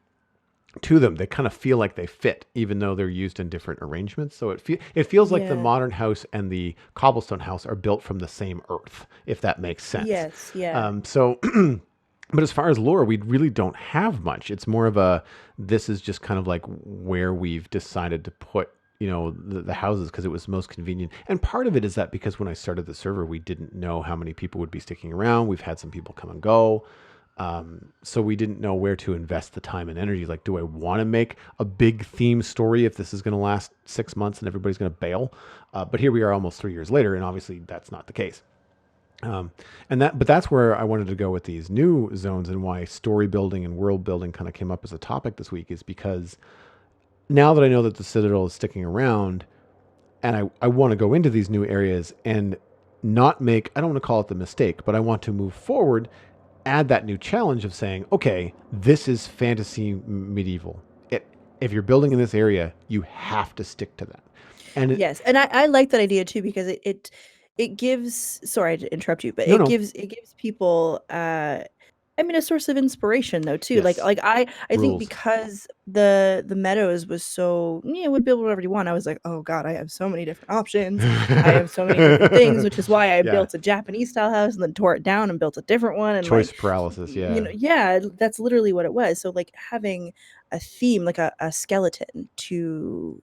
to them, they kind of feel like they fit, even though they're used in different arrangements. So it feels like the yeah, modern house and the cobblestone house are built from the same earth, if that makes sense. yes, yeah, So, but as far as lore, we really don't have much. It's more of this is just kind of like where we've decided to put the houses because it was most convenient. And part of it is that because when I started the server, we didn't know how many people would be sticking around. We've had some people come and go. So we didn't know where to invest the time and energy. Like, do I want to make a big theme story if this is going to last 6 months and everybody's going to bail? But here we are almost 3 years later, and obviously that's not the case. But that's where I wanted to go with these new zones, and why story building and world building kind of came up as a topic this week, is because now that I know that the Citadel is sticking around, and I want to go into these new areas and not make, I don't want to call it the mistake, but I want to move forward, add that new challenge of saying, okay, this is fantasy medieval. If you're building in this area, you have to stick to that. And yes, and I like that idea too, because it gives, sorry to interrupt you, but no, no, it gives people I mean, a source of inspiration though too. Like yes, I think rules. because the Meadows was so, yeah, would build whatever you want. I was like, oh God, I have so many different options. I have so many different things, which is why I Yeah, built a Japanese style house and then tore it down and built a different one. And choice like, paralysis. you Yeah, know, yeah, that's literally what it was. So like having a theme, like a skeleton to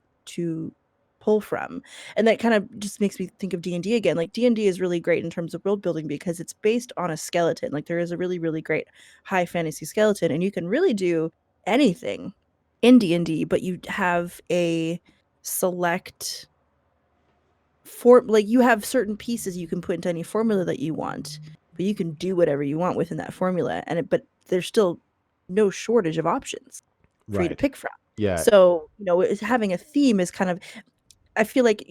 pull from, and that kind of just makes me think of D&D again. Like D&D is really great in terms of world building because it's based on a skeleton. Like there is a really really great high fantasy skeleton, and you can really do anything in D&D, but you have a select like you have certain pieces you can put into any formula that you want, but you can do whatever you want within that formula, but there's still no shortage of options for you to right. pick from. Yeah, So having a theme is kind of, I feel like,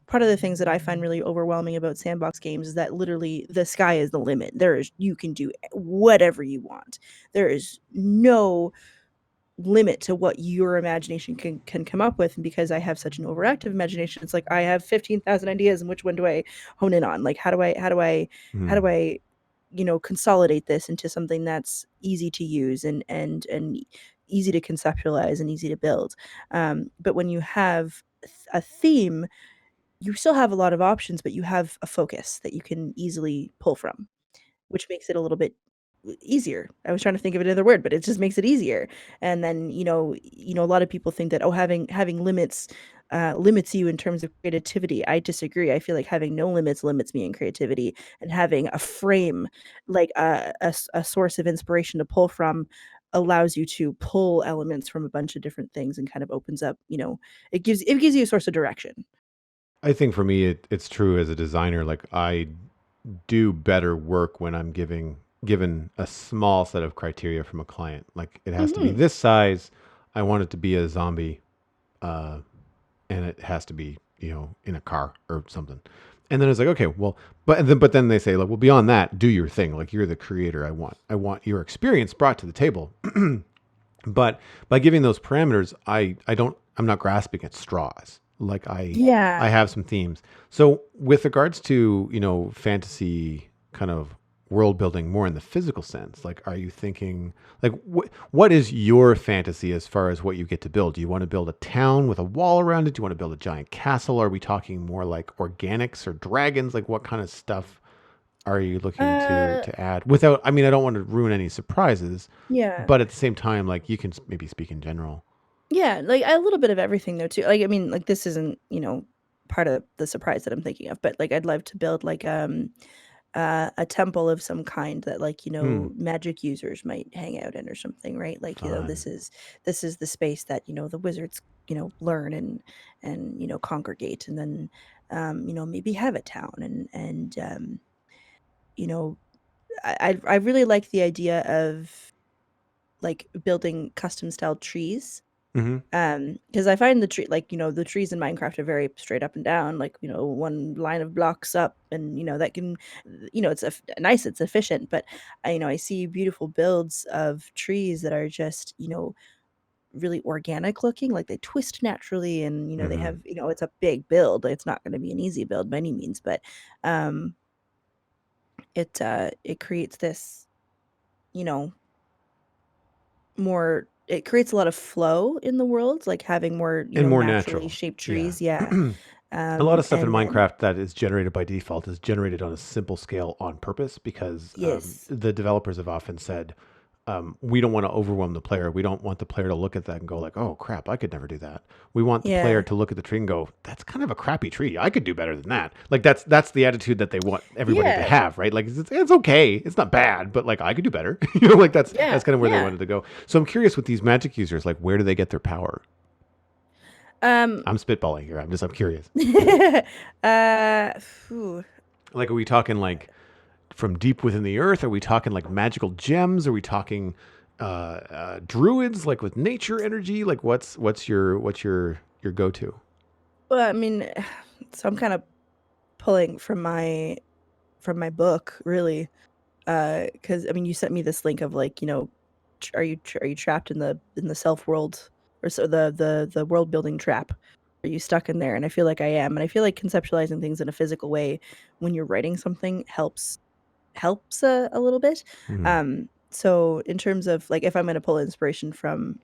part of the things that I find really overwhelming about sandbox games is that literally the sky is the limit. You can do whatever you want. There is no limit to what your imagination can come up with. And because I have such an overactive imagination, it's like I have 15,000 ideas, and which one do I hone in on? Like how do I consolidate this into something that's easy to use and easy to conceptualize and easy to build. But when you have a theme, you still have a lot of options, but you have a focus that you can easily pull from, which makes it a little bit easier. I was trying to think of another word, but it just makes it easier. And then, a lot of people think that, oh, having limits limits you in terms of creativity. I disagree. I feel like having no limits limits me in creativity, and having a frame, like a source of inspiration to pull from, allows you to pull elements from a bunch of different things and kind of opens up, it gives you a source of direction. I think for me, it's true as a designer. Like, I do better work when I'm given a small set of criteria from a client. Like, it has to be Hmm. this size. I want it to be a zombie, uh, and it has to be, in a car or something. And then it's like, okay, well, but then they say, like, well, beyond that, do your thing. Like, you're the creator. I want your experience brought to the table. But by giving those parameters, I'm not grasping at straws. Like, I Yeah. have some themes. So with regards to, fantasy kind of world building more in the physical sense, like, are you thinking, like, what is your fantasy as far as what you get to build? Do you want to build a town with a wall around it? Do you want to build a giant castle? Are we talking more like organics or dragons? Like, what kind of stuff are you looking to Uh, to add, without, I mean, I don't want to ruin any surprises, yeah. but at the same time, like, you can maybe speak in general. Yeah, like a little bit of everything though too. Like I mean, like this isn't, part of the surprise that I'm thinking of, but like I'd love to build like a temple of some kind that, like, Hmm. magic users might hang out in or something, right? Like, Fun. this is the space that, the wizards, learn and congregate, and then maybe have a town, and you know I really like the idea of like building custom style trees, Hmm. because I find the tree, like, the trees in Minecraft are very straight up and down, like, one line of blocks up, and that can, it's nice, it's efficient, but I see beautiful builds of trees that are just, really organic looking, like they twist naturally, and they Hmm. have, it's a big build. It's not going to be an easy build by any means, but um it creates this, you know more, it creates a lot of flow in the world, like having more, And more naturally natural. shaped Yeah. trees, yeah. A lot of stuff in And then Minecraft that is generated by default is generated on a simple scale on purpose, because yes. the developers have often said, we don't want to overwhelm the player. We don't want the player to look at that and go like, "Oh crap, I could never do that." We want the player Yeah. to look at the tree and go, "That's kind of a crappy tree. I could do better than that." Like that's the attitude that they want everybody to Yeah. have, right? Like it's okay, it's not bad, but like I could do better. You know, like Yeah. that's kind of where they Yeah. wanted to go. So I'm curious with these magic users, like where do they get their power? Um I'm spitballing here. I'm curious. uh phew. Like, are we talking like from deep within the earth? Are we talking like magical gems? Are we talking druids like with nature energy? Like what's your go to? Well, I mean, so I'm kind of pulling from my book, really. Because I mean, you sent me this link of like, are you trapped in the self world, or so the world building trap? Are you stuck in there? And I feel like I am, and I feel like conceptualizing things in a physical way when you're writing something helps a little bit. Hmm. So in terms of like if I'm going to pull inspiration from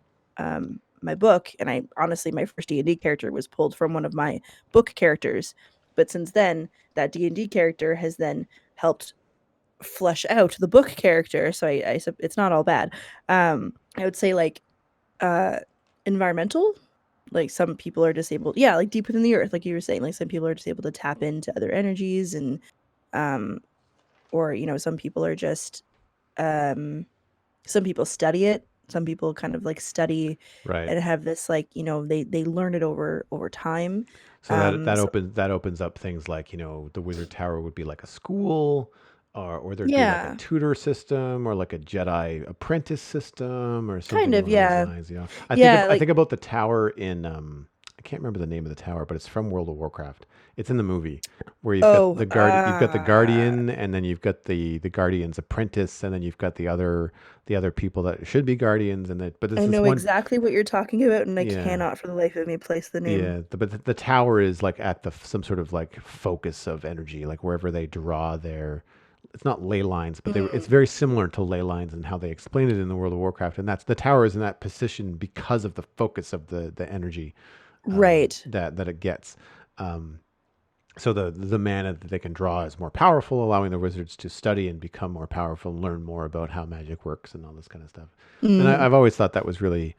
my book, and I honestly my first D&D character was pulled from one of my book characters, but since then that D&D character has then helped flesh out the book character, so it's not all bad. I would say like uh environmental, like some people are just able, yeah, like deep within the earth, like you were saying, like some people are just able to tap into other energies, and um or some people are just um some people study it, some people kind of like study Right. and have this like they learn it over time. So So that opens up things like the wizard tower would be like a school, or there'd be like a yeah, tutor system or like a Jedi apprentice system or something kind of, along those yeah, lines. yeah, I like think about the tower in I can't remember the name of the tower, but it's from World of Warcraft. It's in the movie where oh you've got the guardian, and then you've got the guardian's apprentice, and then you've got the other people that should be guardians, and that but I there's this know one. exactly what you're talking about, and I Yeah. cannot for the life of me place the name. Yeah, but the tower is like at some sort of like focus of energy, like wherever they draw their. It's not ley lines, but it's Mm, very similar to ley lines and how they explain it in the World of Warcraft. And that's the tower is in that position because of the focus of the energy right. that it gets. Um, so the mana that they can draw is more powerful, allowing the wizards to study and become more powerful and learn more about how magic works and all this kind of stuff. And Mm, I've always thought that was really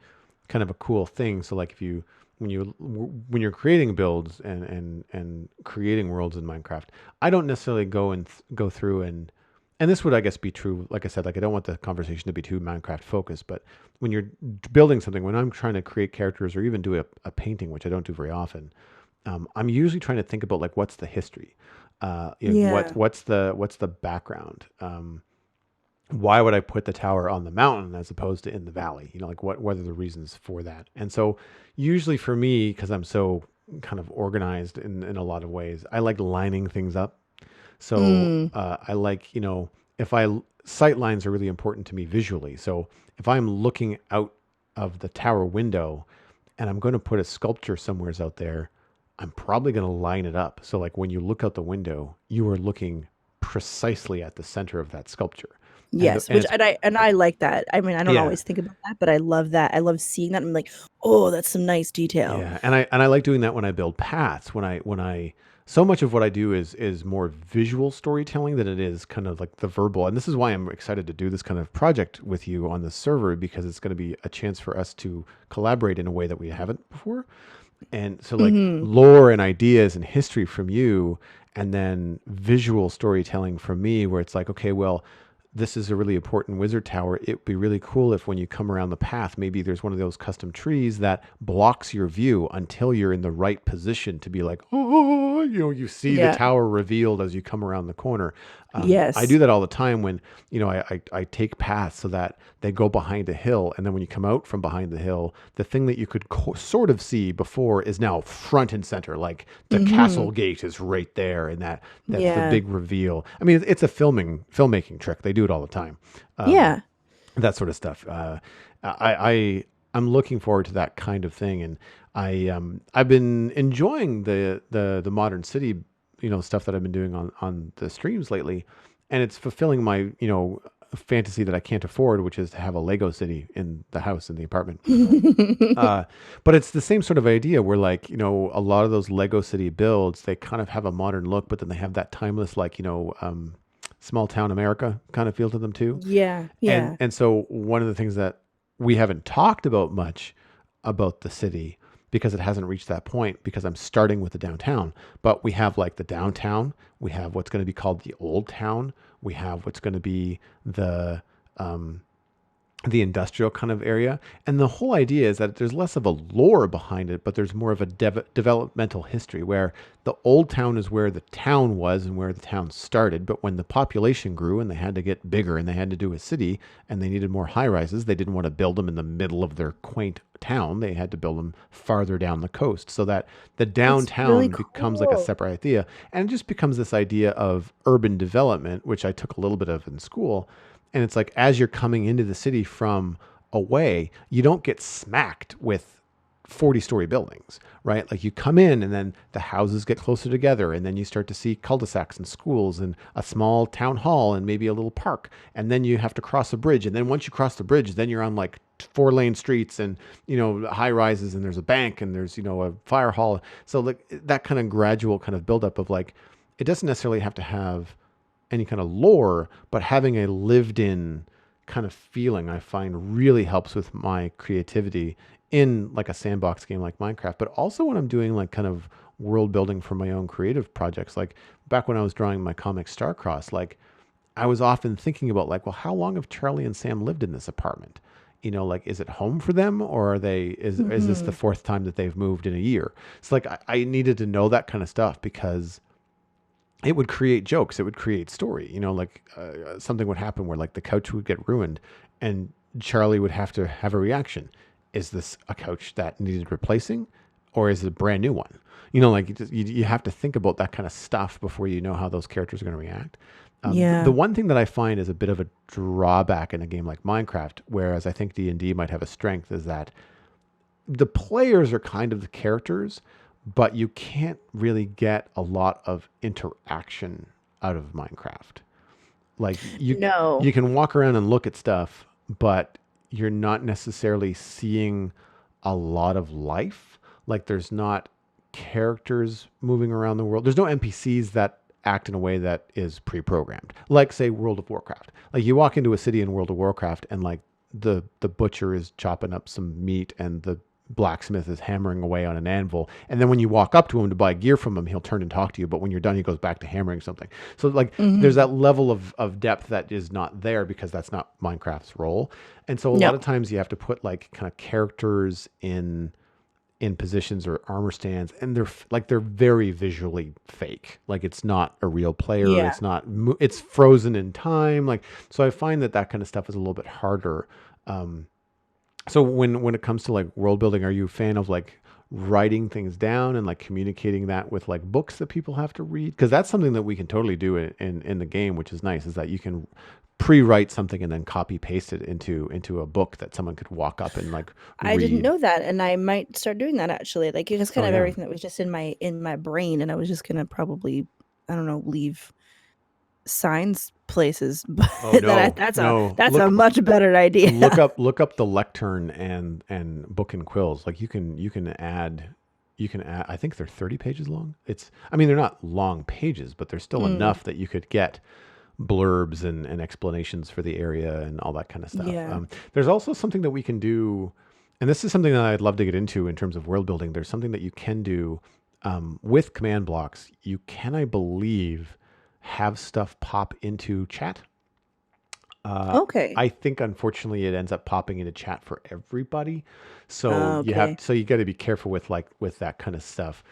kind of a cool thing. So like if you when you're creating builds and creating worlds in Minecraft, I don't necessarily go through and this would I guess be true. Like I said, like I don't want the conversation to be too Minecraft focused, but when you're building something, when I'm trying to create characters or even do a painting, which I don't do very often, I'm usually trying to think about like what's the history, yeah. what's the background. Why would I put the tower on the mountain as opposed to in the valley? Like what are the reasons for that? And so usually for me, because I'm so kind of organized in a lot of ways, I like lining things up. So Mm, I like, if sight lines are really important to me visually. So if I'm looking out of the tower window and I'm going to put a sculpture somewheres out there, I'm probably going to line it up. So like when you look out the window, you are looking precisely at the center of that sculpture. yes, And which it's and I like that. I mean, I don't yeah. always think about that, but I love that. I love seeing that. I'm like, oh, that's some nice detail. Yeah, and I like doing that when I build paths. When I so much of what I do is more visual storytelling than it is kind of like the verbal. And this is why I'm excited to do this kind of project with you on the server, because it's going to be a chance for us to collaborate in a way that we haven't before. And so like Hmm. lore and ideas and history from you, and then visual storytelling from me, where it's like, okay, well, this is a really important wizard tower. It'd be really cool if when you come around the path, maybe there's one of those custom trees that blocks your view until you're in the right position to be like, oh, you see the Yeah. tower revealed as you come around the corner. I Yes. do that all the time when, I take paths so that they go behind a hill. And then when you come out from behind the hill, the thing that you could sort of see before is now front and center. Like the Hmm. castle gate is right there. And that's the Yeah. big reveal. I mean, it's a filmmaking trick. They do it all the time. Um, Yeah. that sort of stuff. I'm looking forward to that kind of thing. And I've been enjoying the modern city, stuff that I've been doing on the streams lately, and it's fulfilling my fantasy that I can't afford, which is to have a Lego city in the house in the apartment. Uh, but it's the same sort of idea where, like, a lot of those Lego City builds, they kind of have a modern look, but then they have that timeless, like, small town America kind of feel to them too. Yeah, And yeah. so one of the things that we haven't talked about much about the city, because it hasn't reached that point, because I'm starting with the downtown, but we have like the downtown, we have what's going to be called the old town, we have what's going to be um, the industrial kind of area. And the whole idea is that there's less of a lore behind it, but there's more of a developmental history where the old town is where the town was and where the town started. But when the population grew and they had to get bigger and they had to do a city and they needed more high rises, they didn't want to build them in the middle of their quaint town. They had to build them farther down the coast so that the That's really downtown becomes like a cool. separate idea. And it just becomes this idea of urban development, which I took a little bit of in school. And it's like, as you're coming into the city from away, you don't get smacked with 40-story buildings, right? Like you come in and then the houses get closer together and then you start to see cul-de-sacs and schools and a small town hall and maybe a little park. And then you have to cross a bridge. And then once you cross the bridge, then you're on like 4-lane streets and, high rises, and there's a bank and there's, a fire hall. So like that kind of gradual kind of buildup of like, it doesn't necessarily have to have any kind of lore, but having a lived in kind of feeling I find really helps with my creativity in like a sandbox game like Minecraft, but also when I'm doing like kind of world building for my own creative projects. Like back when I was drawing my comic Starcross, like I was often thinking about like, well, how long have Charlie and Sam lived in this apartment? Like, is it home for them, or is this the Hmm. fourth time that they've moved in a year? It's like I needed to know that kind of stuff because it would create jokes. It would create story. Like something would happen where like the couch would get ruined, and Charlie would have to have a reaction. Is this a couch that needed replacing, or is it a brand new one? Like you have to think about that kind of stuff before you know how those characters are going to react. The Yeah. one thing that I find is a bit of a drawback in a game like Minecraft, whereas I think D&D might have a strength, is that the players are kind of the characters, but you can't really get a lot of interaction out of Minecraft. Like you No. can walk around and look at stuff, but you're not necessarily seeing a lot of life. Like there's not characters moving around the world. There's no NPCs that act in a way that is pre-programmed. Like say World of Warcraft. Like you walk into a city in World of Warcraft and like the butcher is chopping up some meat and the blacksmith is hammering away on an anvil, and then when you walk up to him to buy gear from him, he'll turn and talk to you, but when you're done he goes back to hammering something. So like there's Hmm. that level of depth that is not there because that's not Minecraft's role. And so a lot No. of times you have to put like kind of characters in positions or armor stands, and they're very visually fake. Like it's not a real player. Yeah. It's not. It's frozen in time. Like so, I find that kind of stuff is a little bit harder. Um, so when it comes to like world building, are you a fan of like writing things down and like communicating that with like books that people have to read? Because that's something that we can totally do in the game, which is nice. Is that you can pre-write something and then copy paste it into a book that someone could walk up and like I didn't read. know that, and I might start doing that actually. Like it was Oh kind of yeah. everything that was just in my brain, and I was just gonna probably, I don't know, leave signs places, but Oh no, no. that's a much better idea. Look up the lectern and book and quills. Like you can add I think they're 30 pages long. I mean they're not long pages, but they're still Mm, enough that you could get blurbs and explanations for the area and all that kind of stuff. yeah. There's also something that we can do, and this is something that I'd love to get into in terms of world building. There's something that you can do with command blocks. You can, I believe, have stuff pop into chat. uh, Okay. I think unfortunately it ends up popping into chat for everybody. So Okay. you got to be careful with that kind of stuff.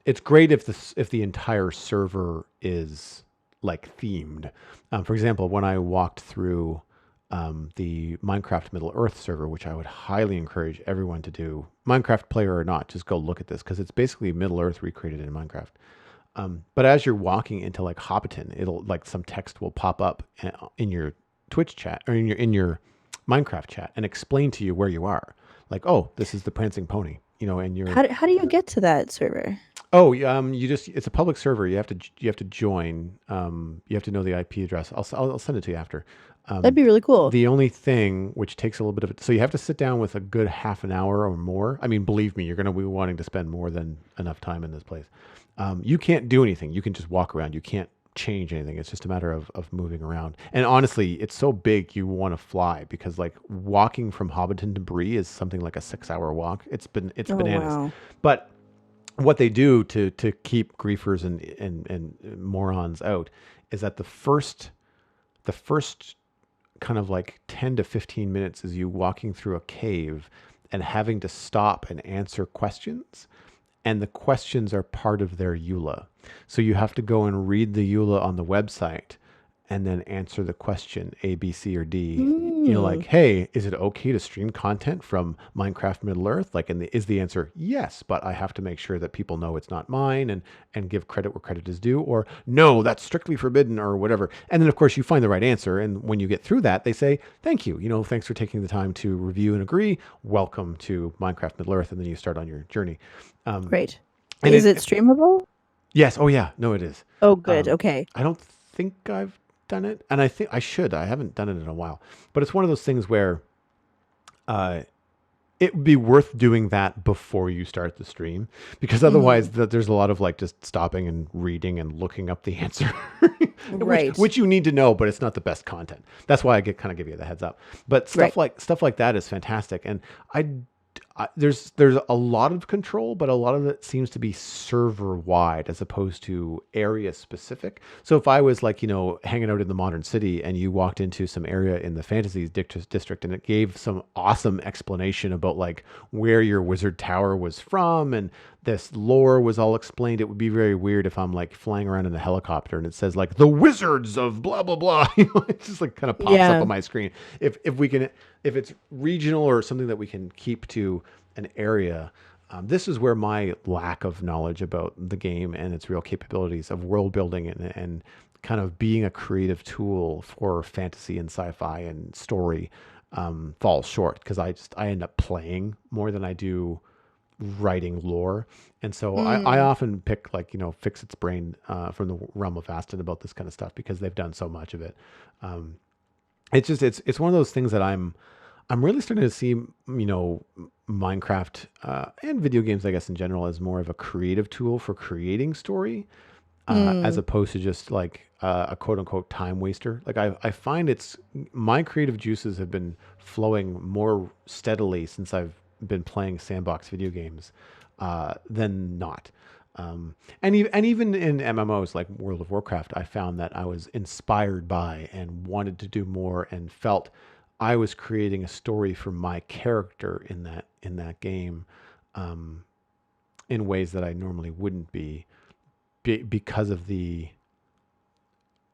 It's great if the entire server is like themed. For example, when I walked through the Minecraft Middle Earth server, which I would highly encourage everyone to do, Minecraft player or not, just go look at this because it's basically Middle Earth recreated in Minecraft. But as you're walking into like Hobbiton, it'll like some text will pop up in your Twitch chat or in your Minecraft chat and explain to you where you are. Like, oh, this is the prancing pony, and you're How do you get to that server? oh, you just it's a public server. You have to join. You have to know the IP address. I'll send it to you after. That'd Um, be really cool. the only thing which takes a little bit of it, so you have to sit down with a good half an hour or more. I mean, believe me, you're going to be wanting to spend more than enough time in this place. You can't do anything. You can just walk around. You can't change anything. It's just a matter of moving around. And honestly, it's so big you want to fly because like walking from Hobbiton to Bree is something like a 6 hour walk. It's Oh bananas. wow. But what they do to keep griefers and morons out is that the first kind of like 10 to 15 minutes is you walking through a cave and having to stop and answer questions, and the questions are part of their EULA. So you have to go and read the EULA on the website and then answer the question A, B, C, or D. Like, Mm. hey, is it okay to stream content from Minecraft Middle Earth? Like, is the answer yes, but I have to make sure that people know it's not mine and give credit where credit is due, or no, that's strictly forbidden, or whatever. And then, of course, you find the right answer. And when you get through that, they say, thank you. Thanks for taking the time to review and agree. Welcome to Minecraft Middle Earth. And then you start on your journey. Great. And Is it streamable? yes, oh yeah, no, it is. Oh, good. Okay. I don't think I've done it, and I think I should. I haven't done it in a while, but it's one of those things where uh, it would be worth doing that before you start the stream, because otherwise there's a lot of like just stopping and reading and looking up the answer, which Right. which you need to know, but it's not the best content. That's why I kind of give you the heads up. But Right. stuff like that is fantastic, and there's a lot of control, but a lot of it seems to be server wide as opposed to area specific. So if I was like, hanging out in the modern city and you walked into some area in the fantasy district and it gave some awesome explanation about like where your wizard tower was from and this lore was all explained, it would be very weird if I'm like flying around in a helicopter and it says like the wizards of blah blah blah. It just like kind of pops up Yeah. on my screen. If it's regional or something that we can keep to an area, this is where my lack of knowledge about the game and its real capabilities of world building and kind of being a creative tool for fantasy and sci-fi and story falls short, because I end up playing more than I do writing lore. And so I Mm. often pick like, Fix Its Brain from the realm of Aston about this kind of stuff because they've done so much of it. It's one of those things that I'm really starting to see, Minecraft and video games, I guess, in general, as more of a creative tool for creating story, as Mm. opposed to just like a quote unquote time waster. Like I find my creative juices have been flowing more steadily since I've been playing sandbox video games than not. And even in MMOs like World of Warcraft, I found that I was inspired by and wanted to do more and felt I was creating a story for my character in that game, um, in ways that I normally wouldn't because of the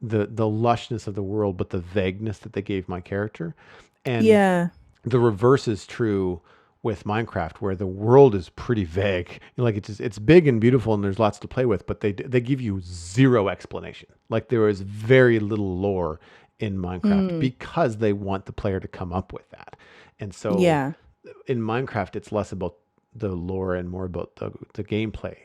lushness of the world, but the vagueness that they gave my character. And Yeah. the reverse is true with Minecraft, where the world is pretty vague. Like it's big and beautiful, and there's lots to play with, but they give you zero explanation. Like there is very little lore in Minecraft Mm. because they want the player to come up with that. And so Yeah. in Minecraft, it's less about the lore and more about the gameplay.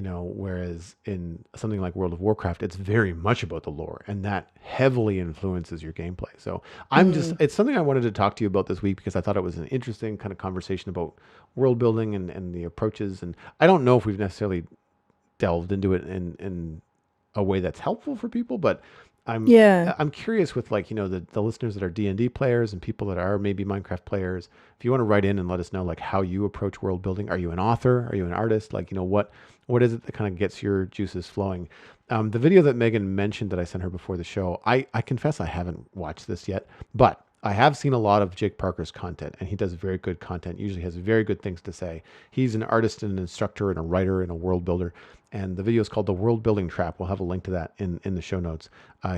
Whereas in something like World of Warcraft, it's very much about the lore, and that heavily influences your gameplay. So Mm. it's something I wanted to talk to you about this week because I thought it was an interesting kind of conversation about world building and the approaches. And I don't know if we've necessarily delved into it in a way that's helpful for people, but I'm Yeah. I'm curious with like, the listeners that are D&D players and people that are maybe Minecraft players. If you want to write in and let us know like how you approach world building. Are you an author? Are you an artist? Like, what is it that kind of gets your juices flowing? The video that Megan mentioned that I sent her before the show, I confess I haven't watched this yet, but I have seen a lot of Jake Parker's content, and he does very good content, usually has very good things to say. He's an artist and an instructor and a writer and a world builder. And the video is called The World Building Trap. We'll have a link to that in the show notes.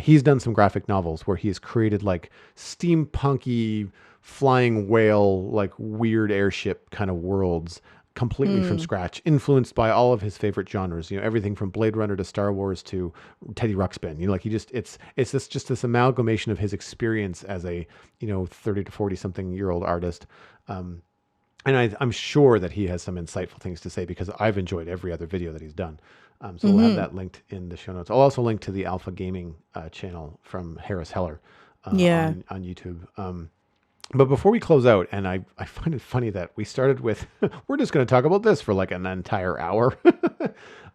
He's done some graphic novels where he has created like steampunky flying whale, like weird airship kind of worlds completely from Mm. scratch, influenced by all of his favorite genres. Everything from Blade Runner to Star Wars to Teddy Ruxpin. Like he just it's this amalgamation of his experience as a 30 to 40 something year old artist. And I'm sure that he has some insightful things to say because I've enjoyed every other video that he's done. So we'll have Mhm. that linked in the show notes. I'll also link to the Alpha Gaming channel from Harris Heller Yeah. on YouTube. But before we close out, and I find it funny that we started with, we're just going to talk about this for like an entire hour.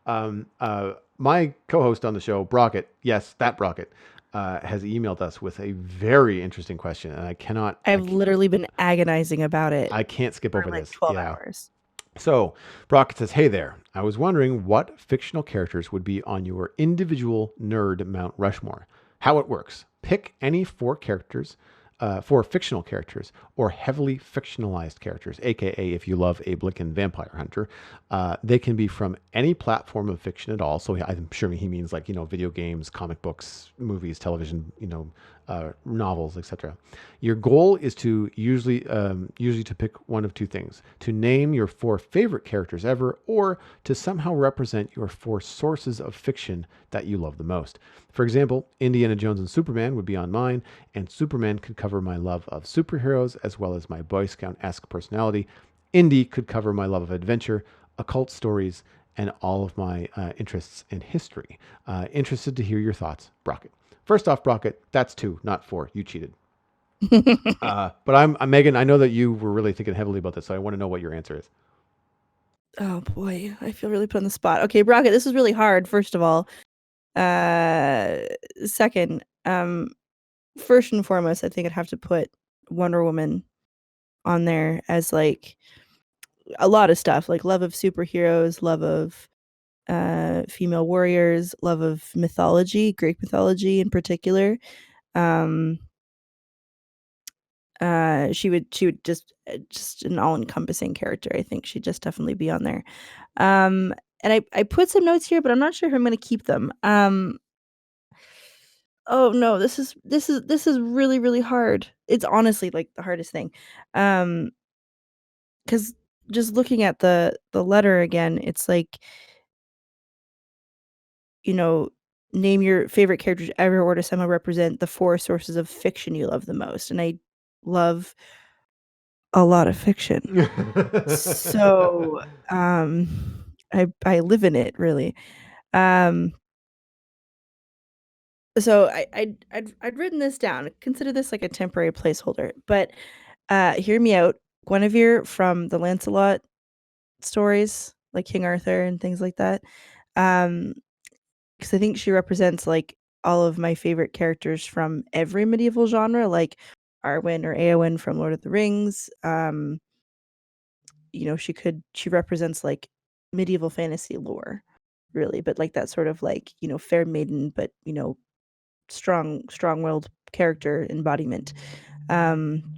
My co-host on the show, Brockett, yes, that Brockett, has emailed us with a very interesting question, and I've literally been agonizing about it I can't skip for over like this. 12 Yeah. hours. So Brockett says, "Hey there. I was wondering what fictional characters would be on your individual nerd Mount Rushmore. How it works. Pick any four fictional characters, or heavily fictionalized characters, aka if you love Abe Lincoln Vampire Hunter. They can be from any platform of fiction at all. So I'm sure he means like video games, comic books, movies, television, novels, etc. Your goal is to usually to pick one of two things: to name your four favorite characters ever, or to somehow represent your four sources of fiction that you love the most. For example, Indiana Jones and Superman would be on mine, and Superman could cover my love of superheroes as well as my Boy Scout-esque personality. Indy could cover my love of adventure, occult stories, and all of my interests in history. Interested to hear your thoughts, Brockett. First off, Brockett, that's two, not four. You cheated. But I'm Megan. I know that you were really thinking heavily about this, so I want to know what your answer is. Oh boy, I feel really put on the spot. Okay, Brockett, this is really hard. First of all, second, first and foremost, I think I'd have to put Wonder Woman on there as like a lot of stuff, like love of superheroes, love of female warriors, love of mythology, Greek mythology in particular. Um, she would just an all-encompassing character. I think she'd just definitely be on there. And I put some notes here, but I'm not sure if I'm gonna keep them. Oh no, this is really, really hard. It's honestly like the hardest thing. Um, because just looking at the letter again, it's like, you know, name your favorite characters ever or to somehow represent the four sources of fiction you love the most. And I love a lot of fiction. So, I live in it really. Um, so I'd written this down. Consider this like a temporary placeholder, but hear me out. Guinevere from the Lancelot stories, like King Arthur and things like that. Um, because I think she represents like all of my favorite characters from every medieval genre, like Arwen or Eowyn from Lord of the Rings. She represents like medieval fantasy lore, really, but like that sort of like, fair maiden, but strong-willed character embodiment. Um,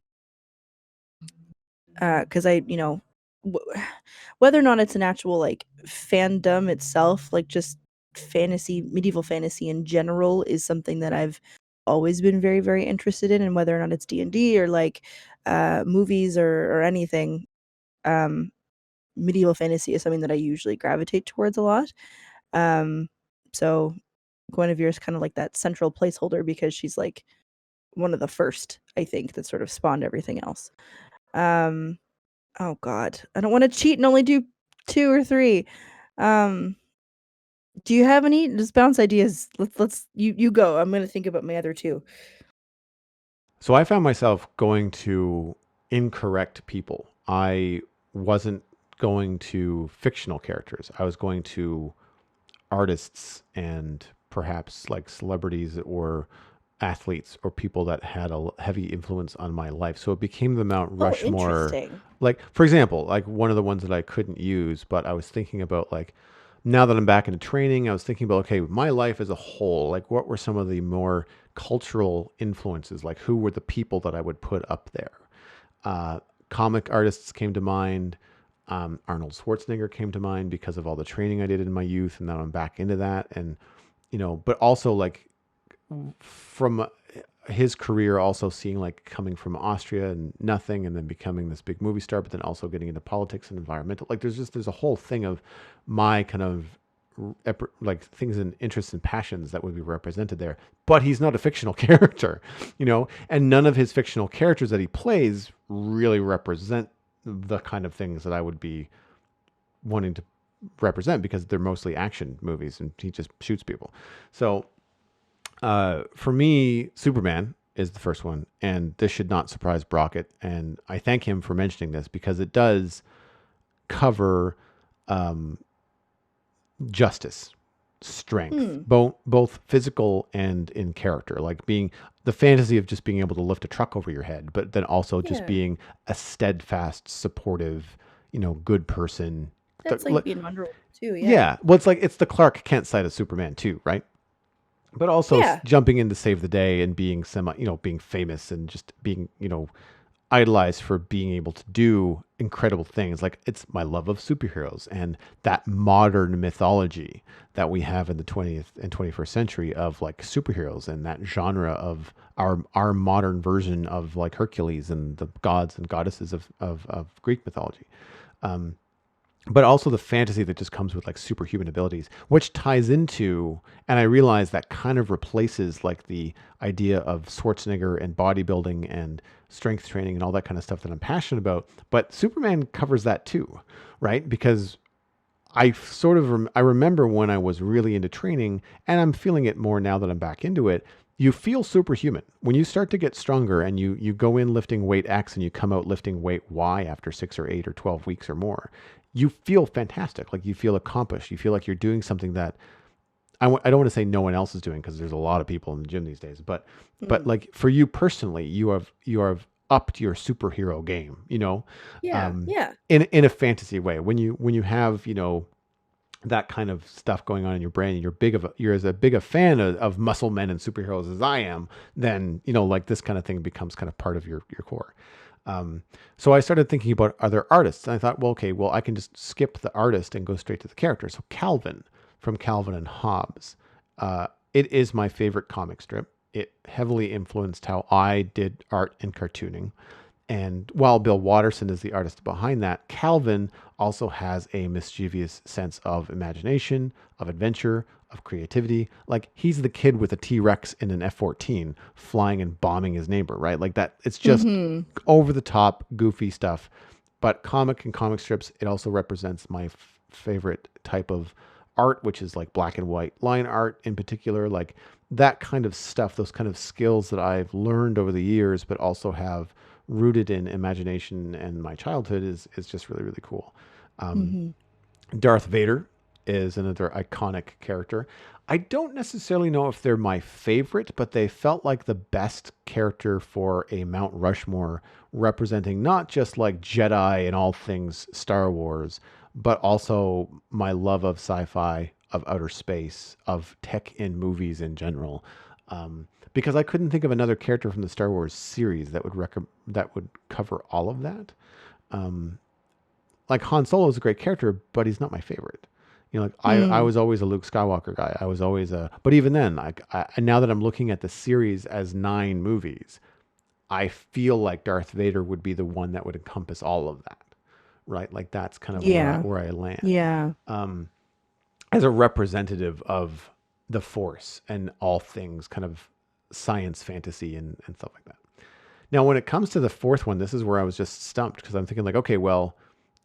because whether or not it's an actual like fandom itself, like just fantasy, medieval fantasy in general, is something that I've always been very, very interested in, and whether or not it's D&D or like movies or anything, um, medieval fantasy is something that I usually gravitate towards a lot. Um, so Guinevere is kind of like that central placeholder because she's like one of the first, I think, that sort of spawned everything else. Um, oh God, I don't want to cheat and only do two or three. Um, do you have any? Just bounce ideas. Let's you go. I'm gonna think about my other two. So I found myself going to incorrect people. I wasn't going to fictional characters. I was going to artists and perhaps like celebrities or athletes or people that had a heavy influence on my life. So it became the Mount Oh, Rushmore. interesting. Like, for example, like one of the ones that I couldn't use, but I was thinking about like, now that I'm back into training, I was thinking about, okay, my life as a whole, like what were some of the more cultural influences? Like who were the people that I would put up there? Uh, Comic artists came to mind. Arnold Schwarzenegger came to mind because of all the training I did in my youth, and now I'm back into that. And but also like from his career, also seeing like coming from Austria and nothing, and then becoming this big movie star, but then also getting into politics and environmental. Like there's a whole thing of my kind of like things and interests and passions that would be represented there. But he's not a fictional character, and none of his fictional characters that he plays really represent the kind of things that I would be wanting to represent, because they're mostly action movies and he just shoots people. So for me, Superman is the first one, and this should not surprise Brockett. And I thank him for mentioning this because it does cover justice, strength, Hmm. both physical and in character, like being the fantasy of just being able to lift a truck over your head, but then also just Yeah. being a steadfast, supportive, good person. That's like being Wonder Woman too. Yeah. Yeah, well, it's the Clark Kent side of Superman too, right? But also Yeah. jumping in to save the day and being being famous and just being, idolized for being able to do incredible things. Like it's my love of superheroes and that modern mythology that we have in the 20th and 21st century of like superheroes and that genre of our modern version of like Hercules and the gods and goddesses of Greek mythology. But also the fantasy that just comes with like superhuman abilities, which ties into, and I realize that kind of replaces like the idea of Schwarzenegger and bodybuilding and strength training and all that kind of stuff that I'm passionate about. But Superman covers that too, right? Because I remember when I was really into training, and I'm feeling it more now that I'm back into it. You feel superhuman when you start to get stronger, and you go in lifting weight X and you come out lifting weight Y after 6 or 8 or 12 weeks or more. You feel fantastic, like you feel accomplished. You feel like you're doing something that I don't want to say no one else is doing because there's a lot of people in the gym these days. But Hmm. like for you personally, you have upped your superhero game. Yeah. Um, Yeah. in a fantasy way. When you have that kind of stuff going on in your brain, and you're as a big a fan of muscle men and superheroes as I am, then like this kind of thing becomes kind of part of your core. Um, so I started thinking about other artists, and I thought, well, okay, well I can just skip the artist and go straight to the character. So Calvin from Calvin and Hobbes, it is my favorite comic strip. It heavily influenced how I did art and cartooning. And while Bill Watterson is the artist behind that, Calvin also has a mischievous sense of imagination, of adventure, of creativity. Like he's the kid with a T-Rex in an F-14 flying and bombing his neighbor, right? Like that. It's just Hmm. over the top, goofy stuff. But comic and comic strips, it also represents my favorite type of art, which is like black and white line art in particular. Like that kind of stuff, those kind of skills that I've learned over the years, but also have rooted in imagination and my childhood is just really, really cool. Um, Hmm. Darth Vader is another iconic character. I don't necessarily know if they're my favorite, but they felt like the best character for a Mount Rushmore representing not just like Jedi and all things Star Wars, but also my love of sci-fi, of outer space, of tech in movies in general. Because I couldn't think of another character from the Star Wars series that would cover all of that. Um, like Han Solo is a great character, but he's not my favorite. Like I Hmm. was always a Luke Skywalker guy. I was always but even then, like now that I'm looking at the series as 9 movies, I feel like Darth Vader would be the one that would encompass all of that, right? Like that's kind of where I Yeah. where I land Yeah. um, as a representative of the Force and all things kind of science fantasy and stuff like that. Now, when it comes to the fourth one, this is where I was just stumped because I'm thinking like, okay, well,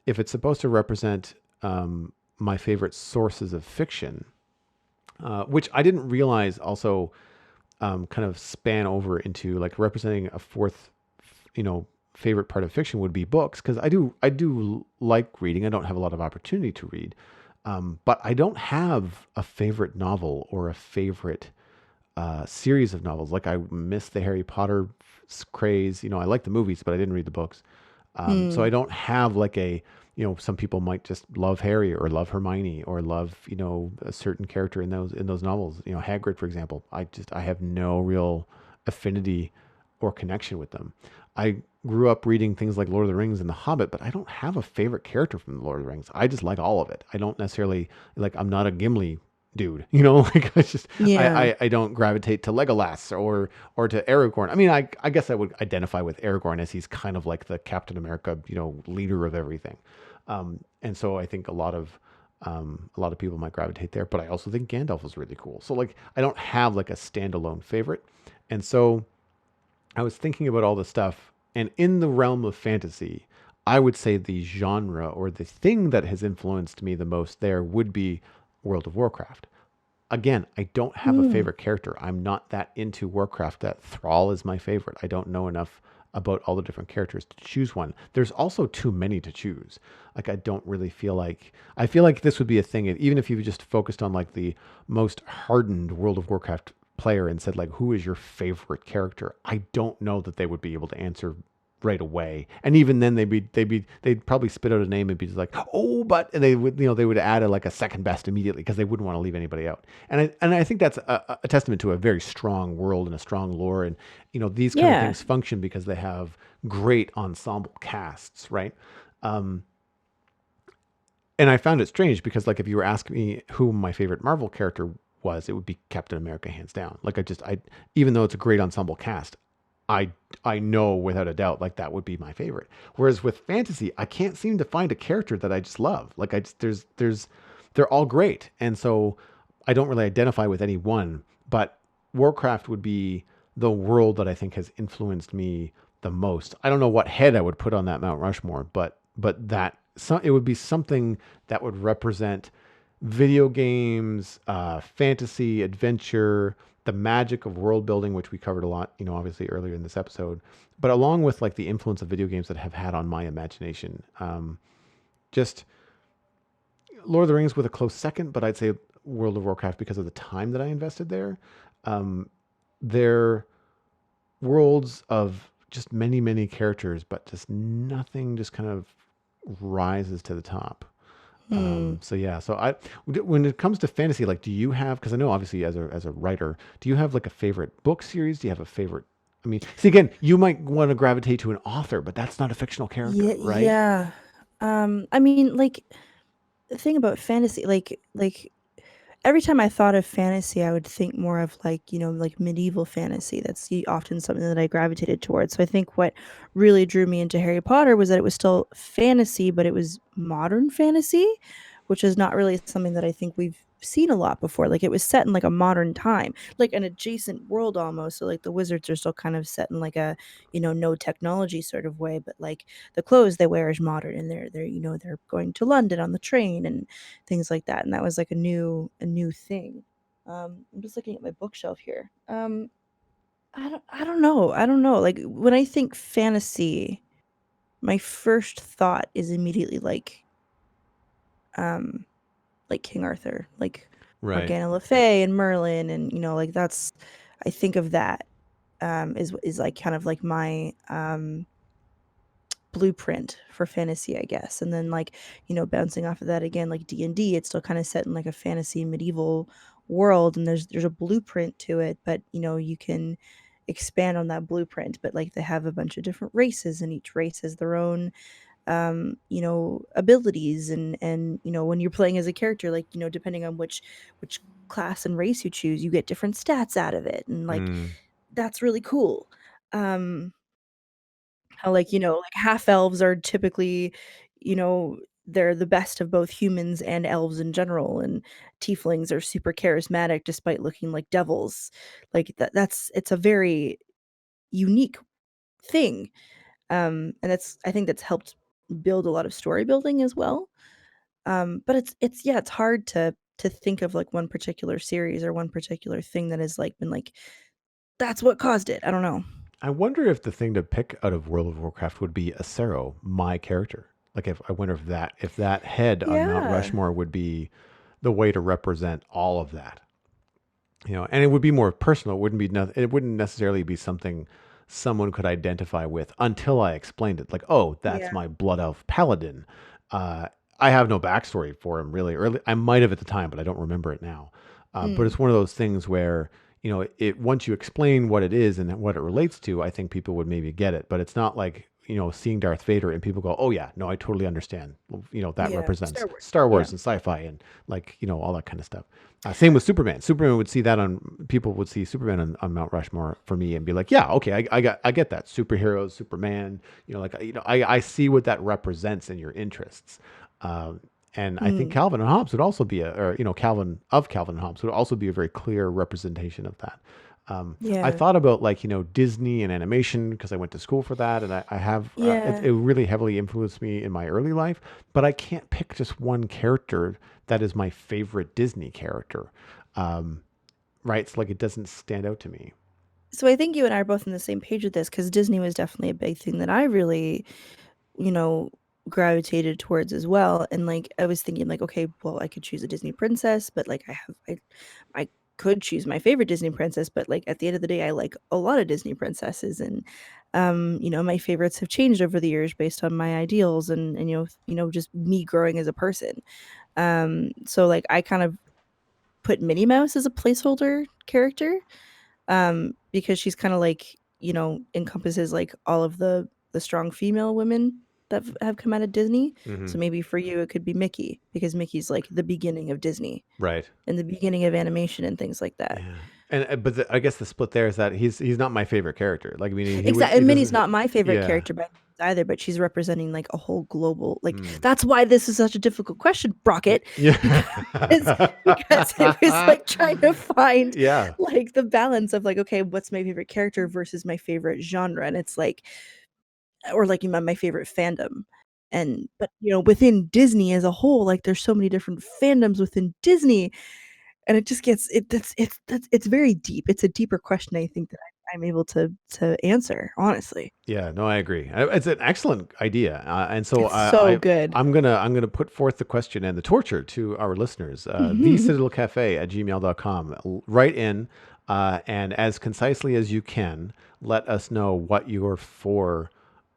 if it's supposed to represent my favorite sources of fiction, which I didn't realize also kind of span over into like representing a fourth, you know, favorite part of fiction would be books because I do like reading. I don't have a lot of opportunity to read, but I don't have a favorite novel or a favorite series of novels. Like I miss the Harry Potter craze. I like the movies, but I didn't read the books. So Hmm. I don't have like some people might just love Harry or love Hermione or love, a certain character in those novels. Hagrid, for example. I have no real affinity or connection with them. I grew up reading things like Lord of the Rings and The Hobbit, but I don't have a favorite character from the Lord of the Rings. I just like all of it. I don't necessarily like. I'm not a Gimli dude. Like I just Yeah. I don't gravitate to Legolas or to Aragorn. I mean, I guess I would identify with Aragorn as he's kind of like the Captain America, leader of everything. And so I think a lot of people might gravitate there, but I also think Gandalf is really cool. So like I don't have like a standalone favorite. And so I was thinking about all this stuff, and in the realm of fantasy, I would say the genre or the thing that has influenced me the most there would be World of Warcraft. Again, I don't have a Hmm. favorite character. I'm not that into Warcraft that Thrall is my favorite. I don't know enough about all the different characters to choose one. There's also too many to choose. Like I don't really feel like I feel like this would be a thing even if you just focused on like the most hardened World of Warcraft player and said like who is your favorite character, I don't know that they would be able to answer right away. And even then they'd probably spit out a name and be just like, oh, but, and they would, they would add like a second best immediately because they wouldn't want to leave anybody out. And I think that's a testament to a very strong world and a strong lore. And, these kind of Yeah. things function because they have great ensemble casts, right? Um, and I found it strange because like if you were asking me who my favorite Marvel character was, it would be Captain America hands down. Like I even though it's a great ensemble cast, I I know without a doubt like that would be my favorite. Whereas with fantasy, I can't seem to find a character that I just love. Like I just there's they're all great, and so I don't really identify with any one. But Warcraft would be the world that I think has influenced me the most. I don't know what head I would put on that Mount Rushmore, but that it would be something that would represent video games, fantasy, adventure, the magic of world building, which we covered a lot, obviously earlier in this episode, but along with like the influence of video games that have had on my imagination. Just Lord of the Rings with a close second, but I'd say World of Warcraft because of the time that I invested there. Um, they're worlds of just many, many characters, but just nothing just kind of rises to the top. Hmm. So yeah, so when it comes to fantasy, like, do you have? Because I know obviously as a writer, do you have like a favorite book series? Do you have a favorite? I mean, see again, you might want to gravitate to an author, but that's not a fictional character, Yeah, right? yeah. I mean, like the thing about fantasy, like every time I thought of fantasy, I would think more of like, like medieval fantasy. That's often something that I gravitated towards. So I think what really drew me into Harry Potter was that it was still fantasy, but it was modern fantasy, which is not really something that I think we've seen a lot before. Like it was set in like a modern time, like an adjacent world almost. So like the wizards are still kind of set in like a, no technology sort of way, but like the clothes they wear is modern and they're they're going to London on the train and things like that. And that was like a new thing. I'm just looking at my bookshelf here. I don't know. Like when I think fantasy, my first thought is immediately um like King Arthur, like Right. Morgana Le Fay and Merlin, and like that's I think of that is like kind of like my blueprint for fantasy, I guess. And then like, bouncing off of that again, like D&D, it's still kind of set in like a fantasy medieval world and there's a blueprint to it, but you can expand on that blueprint, but like they have a bunch of different races and each race has their own abilities and when you're playing as a character, like, depending on which class and race you choose, you get different stats out of it. And like Mm, that's really cool. Um how like, like half elves are typically, you know, they're the best of both humans and elves in general, and tieflings are super charismatic despite looking like devils. Like that's it's a very unique thing. And that's I think that's helped build a lot of story building as well. But it's yeah, it's hard to think of like one particular series or one particular thing that has like been like that's what caused it. I don't know. I wonder if the thing to pick out of World of Warcraft would be Acero, my character. Like if I wonder if that head on Mount Yeah. Rushmore would be the way to represent all of that. And it would be more personal. It wouldn't necessarily be something someone could identify with until I explained it. Like, oh, that's Yeah. my blood elf paladin. Uh, I have no backstory for him really. Early, I might have at the time, but I don't remember it now. But Mm. it's one of those things where it once you explain what it is and what it relates to, I think people would maybe get it. But it's not like seeing Darth Vader and people go, oh yeah, no, I totally understand. That Yeah. represents Star Wars. Star Yeah. Wars and sci-fi and like all that kind of stuff. Same with Superman. Superman would see that on people would see Superman on Mount Rushmore for me and be like, yeah, okay, I get that superheroes, Superman. I see what that represents in your interests. Um, and I think Mm. Calvin and Hobbes would also be or Calvin and Hobbes would also be a very clear representation of that. I Yeah. thought about like Disney and animation because I went to school for that, and I have Yeah. it really heavily influenced me in my early life. But I can't pick just one character that is my favorite Disney character, um, right? It's like it doesn't stand out to me. So I think you and I are both on the same page with this because Disney was definitely a big thing that I really, you know, gravitated towards as well. And like I was thinking like, okay, well, I could choose a Disney princess, but like I could choose my favorite Disney princess, but like at the end of the day, I like a lot of Disney princesses and my favorites have changed over the years based on my ideals and just me growing as a person. So like I kind of put Minnie Mouse as a placeholder character because she's kind of like encompasses like all of the strong female women that have come out of Disney. Mm-hmm. So maybe for you it could be Mickey because Mickey's like the beginning of Disney Right. and the beginning of animation and things like that. Yeah. And I guess the split there is that he's not my favorite character. Like I mean, Exactly. he And Minnie's doesn't. not my favorite Yeah. character by either, but she's representing like a whole global like Mm. that's why this is such a difficult question, Brockett, Yeah. because because it was like trying to find Yeah. like the balance of like, okay, what's my favorite character versus my favorite genre? And it's like or like my favorite fandom. And but within Disney as a whole, like there's so many different fandoms within Disney, and it just gets it's very deep. It's a deeper question I think that I'm able to answer honestly. Yeah, no, I agree. It's an excellent idea, and so It's so good. I'm gonna put forth the question and the torture to our listeners. The Citadel Cafe at gmail.com. Write in, and as concisely as you can, let us know what your four.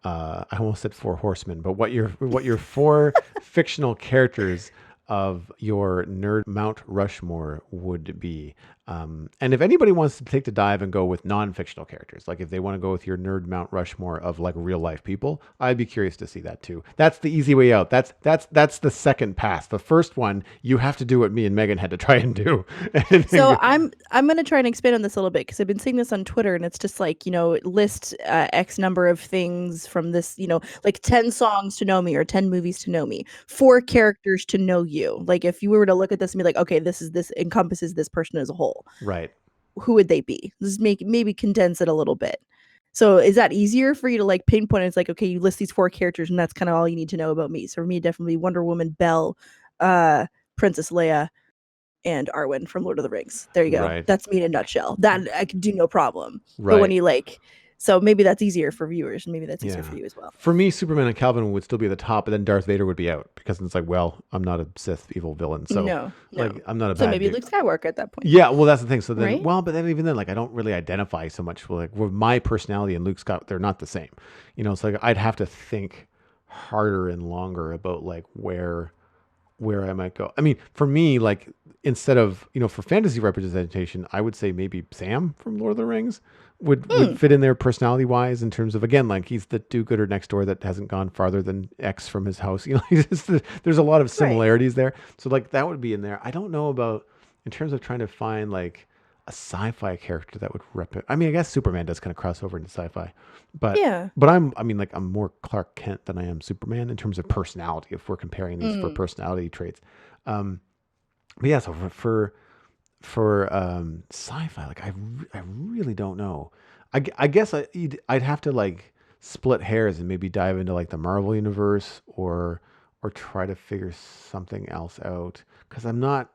I almost said four horsemen, but what your four fictional characters of your nerd Mount Rushmore would be. And if anybody wants to take the dive and go with non-fictional characters, like if they want to go with your nerd Mount Rushmore of like real life people, I'd be curious to see that too. That's the easy way out. That's the second pass. The first one, you have to do what me and Megan had to try and do. So I'm gonna try and expand on this a little bit because I've been seeing this on Twitter and it's just like list X number of things from this like 10 songs to know me or 10 movies to know me, 4 characters to know you. Like if you were to look at this and be like, okay, this encompasses this person as a whole. Right. Who would they be? Let's maybe condense it a little bit. So is that easier for you to like pinpoint? It's like, okay, you list these 4 characters and that's kind of all you need to know about me. So for me, definitely Wonder Woman, Belle, Princess Leia, and Arwen from Lord of the Rings. There you go. Right. That's me in a nutshell. That I could do no problem. Right. But when you like, so maybe that's easier for viewers, and maybe that's easier for you as well. For me, Superman and Calvin would still be at the top, and then Darth Vader would be out because it's like, well, I'm not a Sith evil villain, so no. like I'm not a so bad maybe dude. Luke Skywalker at that point. Yeah, well, that's the thing. So then, Right? well, but then even then, like I don't really identify so much with my personality and Luke Scott. They're not the same. It's like I'd have to think harder and longer about like where I might go. I mean, for me, like instead of for fantasy representation, I would say maybe Sam from Lord of the Rings would fit in there personality wise in terms of again like he's the do-gooder next door that hasn't gone farther than X from his house. There's a lot of similarities there. So like that would be in there. I don't know about in terms of trying to find like a sci-fi character that would I mean, I guess Superman does kind of cross over into sci-fi, but Yeah. but I'm more Clark Kent than I am Superman in terms of personality. If we're comparing these for personality traits, but yeah. So for sci-fi, like I really don't know. I guess I'd have to like split hairs and maybe dive into like the Marvel universe or try to figure something else out because I'm not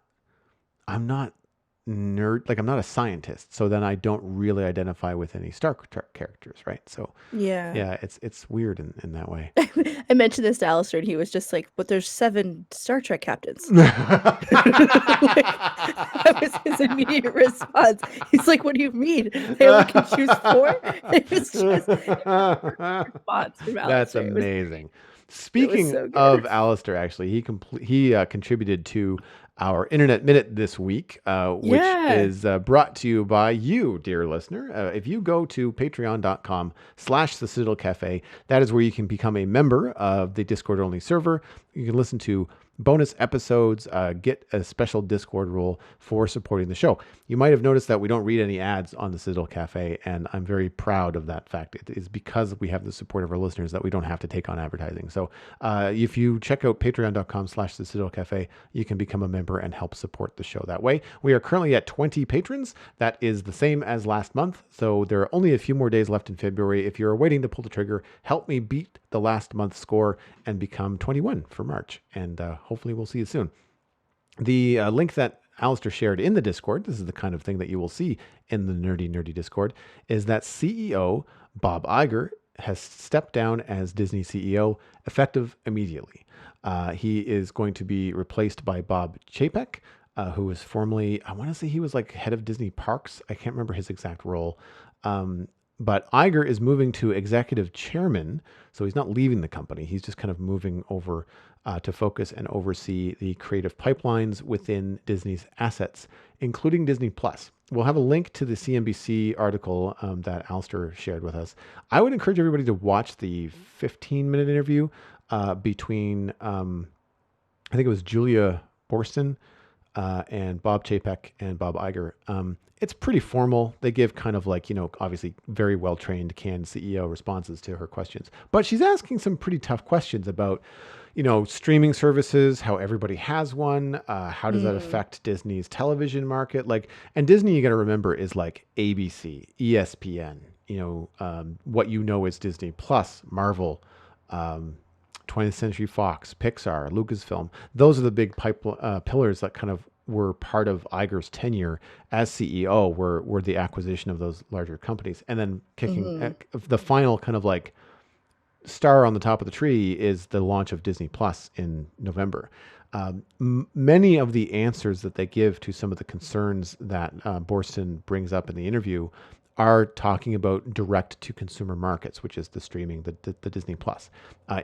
nerd, like I'm not a scientist, so then I don't really identify with any Star Trek characters, right? So Yeah. it's weird in that way. I mentioned this to Alistair, and he was just like, "But there's 7 Star Trek captains." That was his immediate response. He's like, "What do you mean? I only can choose 4?" It was just a response from Alistair. That's amazing. Speaking so good. of Alistair, actually, he contributed to our Internet Minute this week, which is brought to you by you, dear listener. If you go to patreon.com/the Citadel Cafe, that is where you can become a member of the Discord-only server. You can listen to bonus episodes, get a special Discord role for supporting the show. You might have noticed that we don't read any ads on the Citadel Cafe, and I'm very proud of that fact. It is because we have the support of our listeners that we don't have to take on advertising. So if you check out patreon.com/the Citadel Cafe, you can become a member and help support the show that way. We are currently at 20 patrons. That is the same as last month. So there are only a few more days left in February. If you're waiting to pull the trigger, help me beat the last month's score and become 21 for March. And hopefully we'll see you soon. The link that Alistair shared in the Discord, this is the kind of thing that you will see in the nerdy Discord, is that CEO Bob Iger has stepped down as Disney CEO effective immediately. He is going to be replaced by Bob Chapek, who was formerly, I want to say he was like head of Disney Parks. I can't remember his exact role. But Iger is moving to executive chairman, so he's not leaving the company. He's just kind of moving over to focus and oversee the creative pipelines within Disney's assets, including Disney Plus. We'll have a link to the CNBC article that Alistair shared with us. I would encourage everybody to watch the 15-minute interview between, I think it was Julia Borston and Bob Chapek and Bob Iger. It's pretty formal. They give kind of like, obviously very well-trained canned CEO responses to her questions. But she's asking some pretty tough questions about, streaming services, how everybody has one. How does that affect Disney's television market? And Disney, you got to remember, is like ABC, ESPN, what is Disney Plus, Marvel, 20th Century Fox, Pixar, Lucasfilm. Those are the big pillars that kind of were part of Iger's tenure as CEO, were the acquisition of those larger companies. And then kicking the final kind of like star on the top of the tree is the launch of Disney Plus in November. Many of the answers that they give to some of the concerns that Borston brings up in the interview are talking about direct to consumer markets, which is the streaming, the Disney Plus,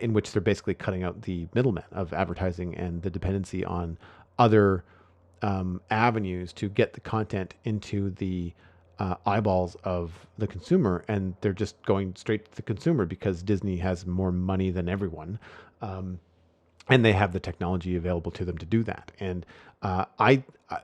in which they're basically cutting out the middleman of advertising and the dependency on other avenues to get the content into the eyeballs of the consumer, and they're just going straight to the consumer because Disney has more money than everyone, and they have the technology available to them to do that. And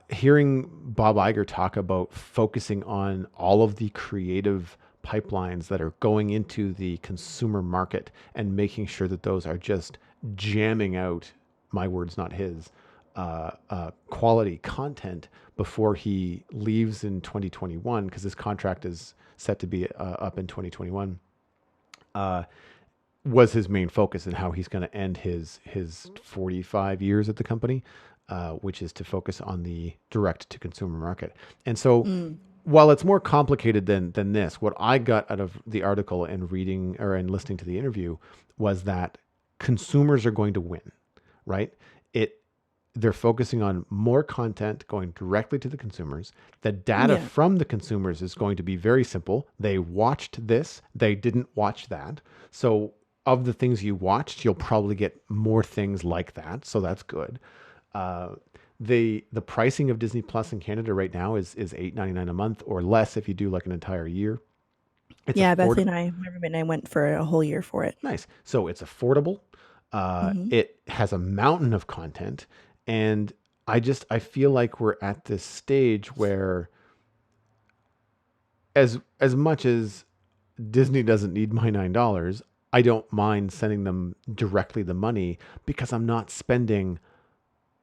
hearing Bob Iger talk about focusing on all of the creative pipelines that are going into the consumer market and making sure that those are just jamming out, my words, not his, quality content before he leaves in 2021, because his contract is set to be up in 2021, was his main focus and how he's going to end his 45 years at the company, which is to focus on the direct to consumer market. And so while it's more complicated than this, what I got out of the article and reading and listening to the interview was that consumers are going to win, right? They're focusing on more content going directly to the consumers. The data from the consumers is going to be very simple. They watched this, they didn't watch that. So of the things you watched, you'll probably get more things like that. So that's good. The pricing of Disney Plus in Canada right now is $8.99 a month or less if you do like an entire year. It's Bethany and I, my roommate and I went for a whole year for it. Nice. So it's affordable. It has a mountain of content. And I feel like we're at this stage where as much as Disney doesn't need my $9, I don't mind sending them directly the money because I'm not spending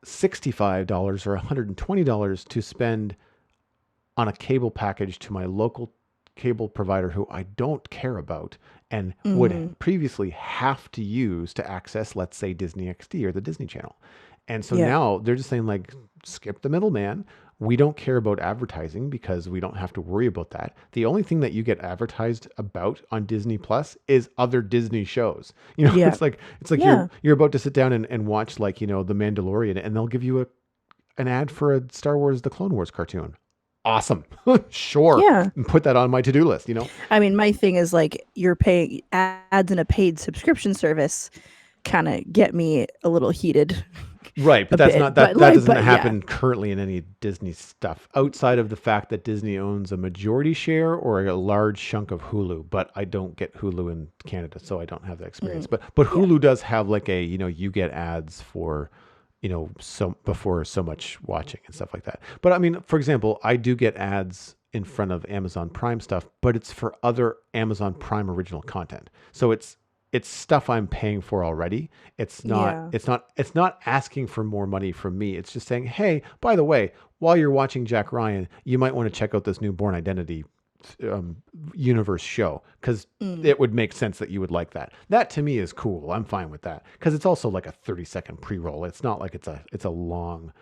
$65 or $120 to spend on a cable package to my local cable provider who I don't care about and would previously have to use to access, let's say, Disney XD or the Disney Channel. And so now they're just saying, like, skip the middleman. We don't care about advertising because we don't have to worry about that. The only thing that you get advertised about on Disney Plus is other Disney shows. It's like you're about to sit down and watch, like, The Mandalorian, and they'll give you an ad for a Star Wars, the Clone Wars cartoon. Awesome. Sure. Yeah. Put that on my to-do list, I mean, my thing is, like, you're paying ads in a paid subscription service kind of get me a little heated. Right, but that's not that doesn't happen currently in any Disney stuff outside of the fact that Disney owns a majority share or a large chunk of Hulu. But I don't get Hulu in Canada, so I don't have that experience. But Hulu does have like a you get ads for so before so much watching and stuff like that. But I mean, for example, I do get ads in front of Amazon Prime stuff, but it's for other Amazon Prime original content. So it's stuff I'm paying for already. It's not asking for more money from me. It's just saying, hey, by the way, while you're watching Jack Ryan, you might want to check out this new Born Identity universe show because it would make sense that you would like that. That to me is cool. I'm fine with that because it's also like a 30-second pre-roll. It's not like it's a long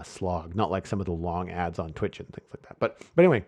slog, not like some of the long ads on Twitch and things like that. But anyway,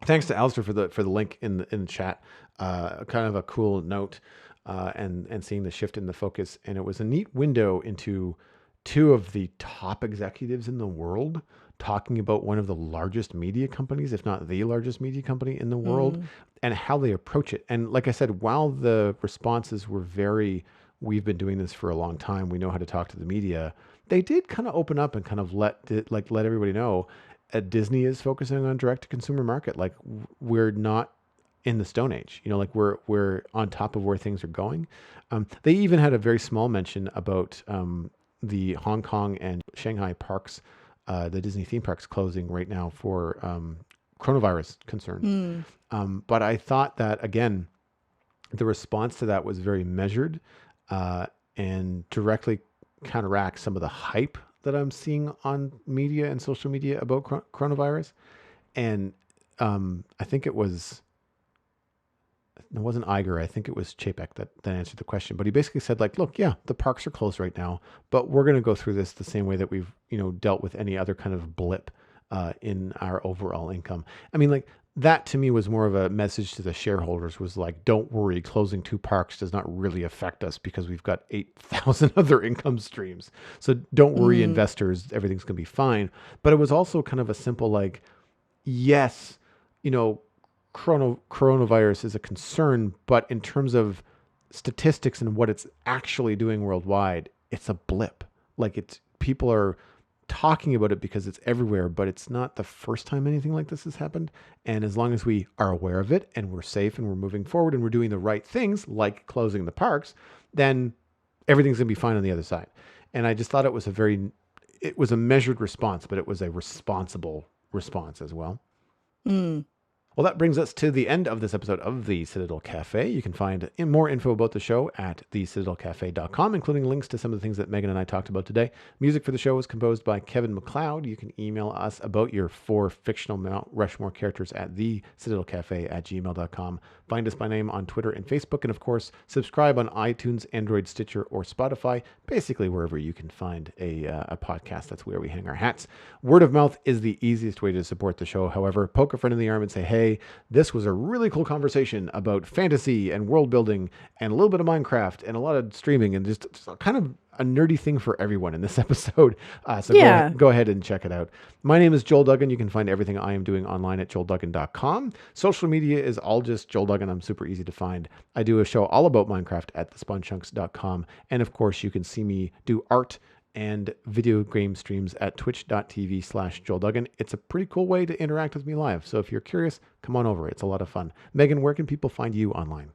thanks to Alistair for the link in the chat. Kind of a cool note, and seeing the shift in the focus, and it was a neat window into two of the top executives in the world talking about one of the largest media companies, if not the largest media company in the world, and how they approach it. And like I said, while the responses were very, we've been doing this for a long time, we know how to talk to the media, they did kind of open up and kind of let everybody know Disney is focusing on direct to consumer market. Like we're not in the Stone Age, like we're on top of where things are going. They even had a very small mention about the Hong Kong and Shanghai parks, the Disney theme parks closing right now for coronavirus concerns. But I thought that, again, the response to that was very measured, and directly counteracts some of the hype that I'm seeing on media and social media about coronavirus. And I think it wasn't Iger. I think it was Chapek that answered the question. But he basically said, like, look, yeah, the parks are closed right now, but we're going to go through this the same way that we've, dealt with any other kind of blip in our overall income. I mean, like, that to me was more of a message to the shareholders, was like, don't worry, closing 2 parks does not really affect us because we've got 8,000 other income streams. So don't worry, investors, everything's going to be fine. But it was also kind of a simple, like, yes, coronavirus is a concern, but in terms of statistics and what it's actually doing worldwide, it's a blip. Like, it's, people are talking about it because it's everywhere, but it's not the first time anything like this has happened. And as long as we are aware of it and we're safe and we're moving forward and we're doing the right things, like closing the parks, then everything's going to be fine on the other side. And I just thought it was a measured response, but it was a responsible response as well. Well, that brings us to the end of this episode of the Citadel Cafe. You can find more info about the show at thecitadelcafe.com, including links to some of the things that Megan and I talked about today. Music for the show was composed by Kevin MacLeod. You can email us about your 4 fictional Mount Rushmore characters at thecitadelcafe@gmail.com. Find us by name on Twitter and Facebook. And of course, subscribe on iTunes, Android, Stitcher, or Spotify. Basically, wherever you can find a podcast, that's where we hang our hats. Word of mouth is the easiest way to support the show. However, poke a friend in the arm and say, hey, this was a really cool conversation about fantasy and world building and a little bit of Minecraft and a lot of streaming and just kind of a nerdy thing for everyone in this episode. So go ahead and check it out. My name is Joel Duggan. You can find everything I am doing online at joelduggan.com. Social media is all just Joel Duggan. I'm super easy to find. I do a show all about Minecraft at thespawnchunks.com. And of course, you can see me do art and video game streams at twitch.tv/Joel Duggan. It's a pretty cool way to interact with me live. So if you're curious, come on over. It's a lot of fun. Megan, where can people find you online?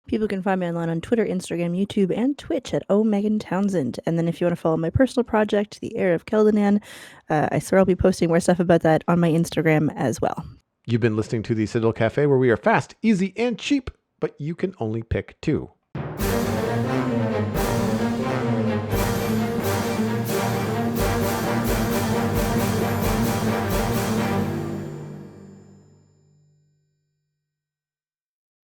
People can find me online on Twitter, Instagram, YouTube, and Twitch at Megan Townsend. And then if you want to follow my personal project, The Heir of Keldanan, I swear I'll be posting more stuff about that on my Instagram as well. You've been listening to the Citadel Cafe, where we are fast, easy, and cheap, but you can only pick 2.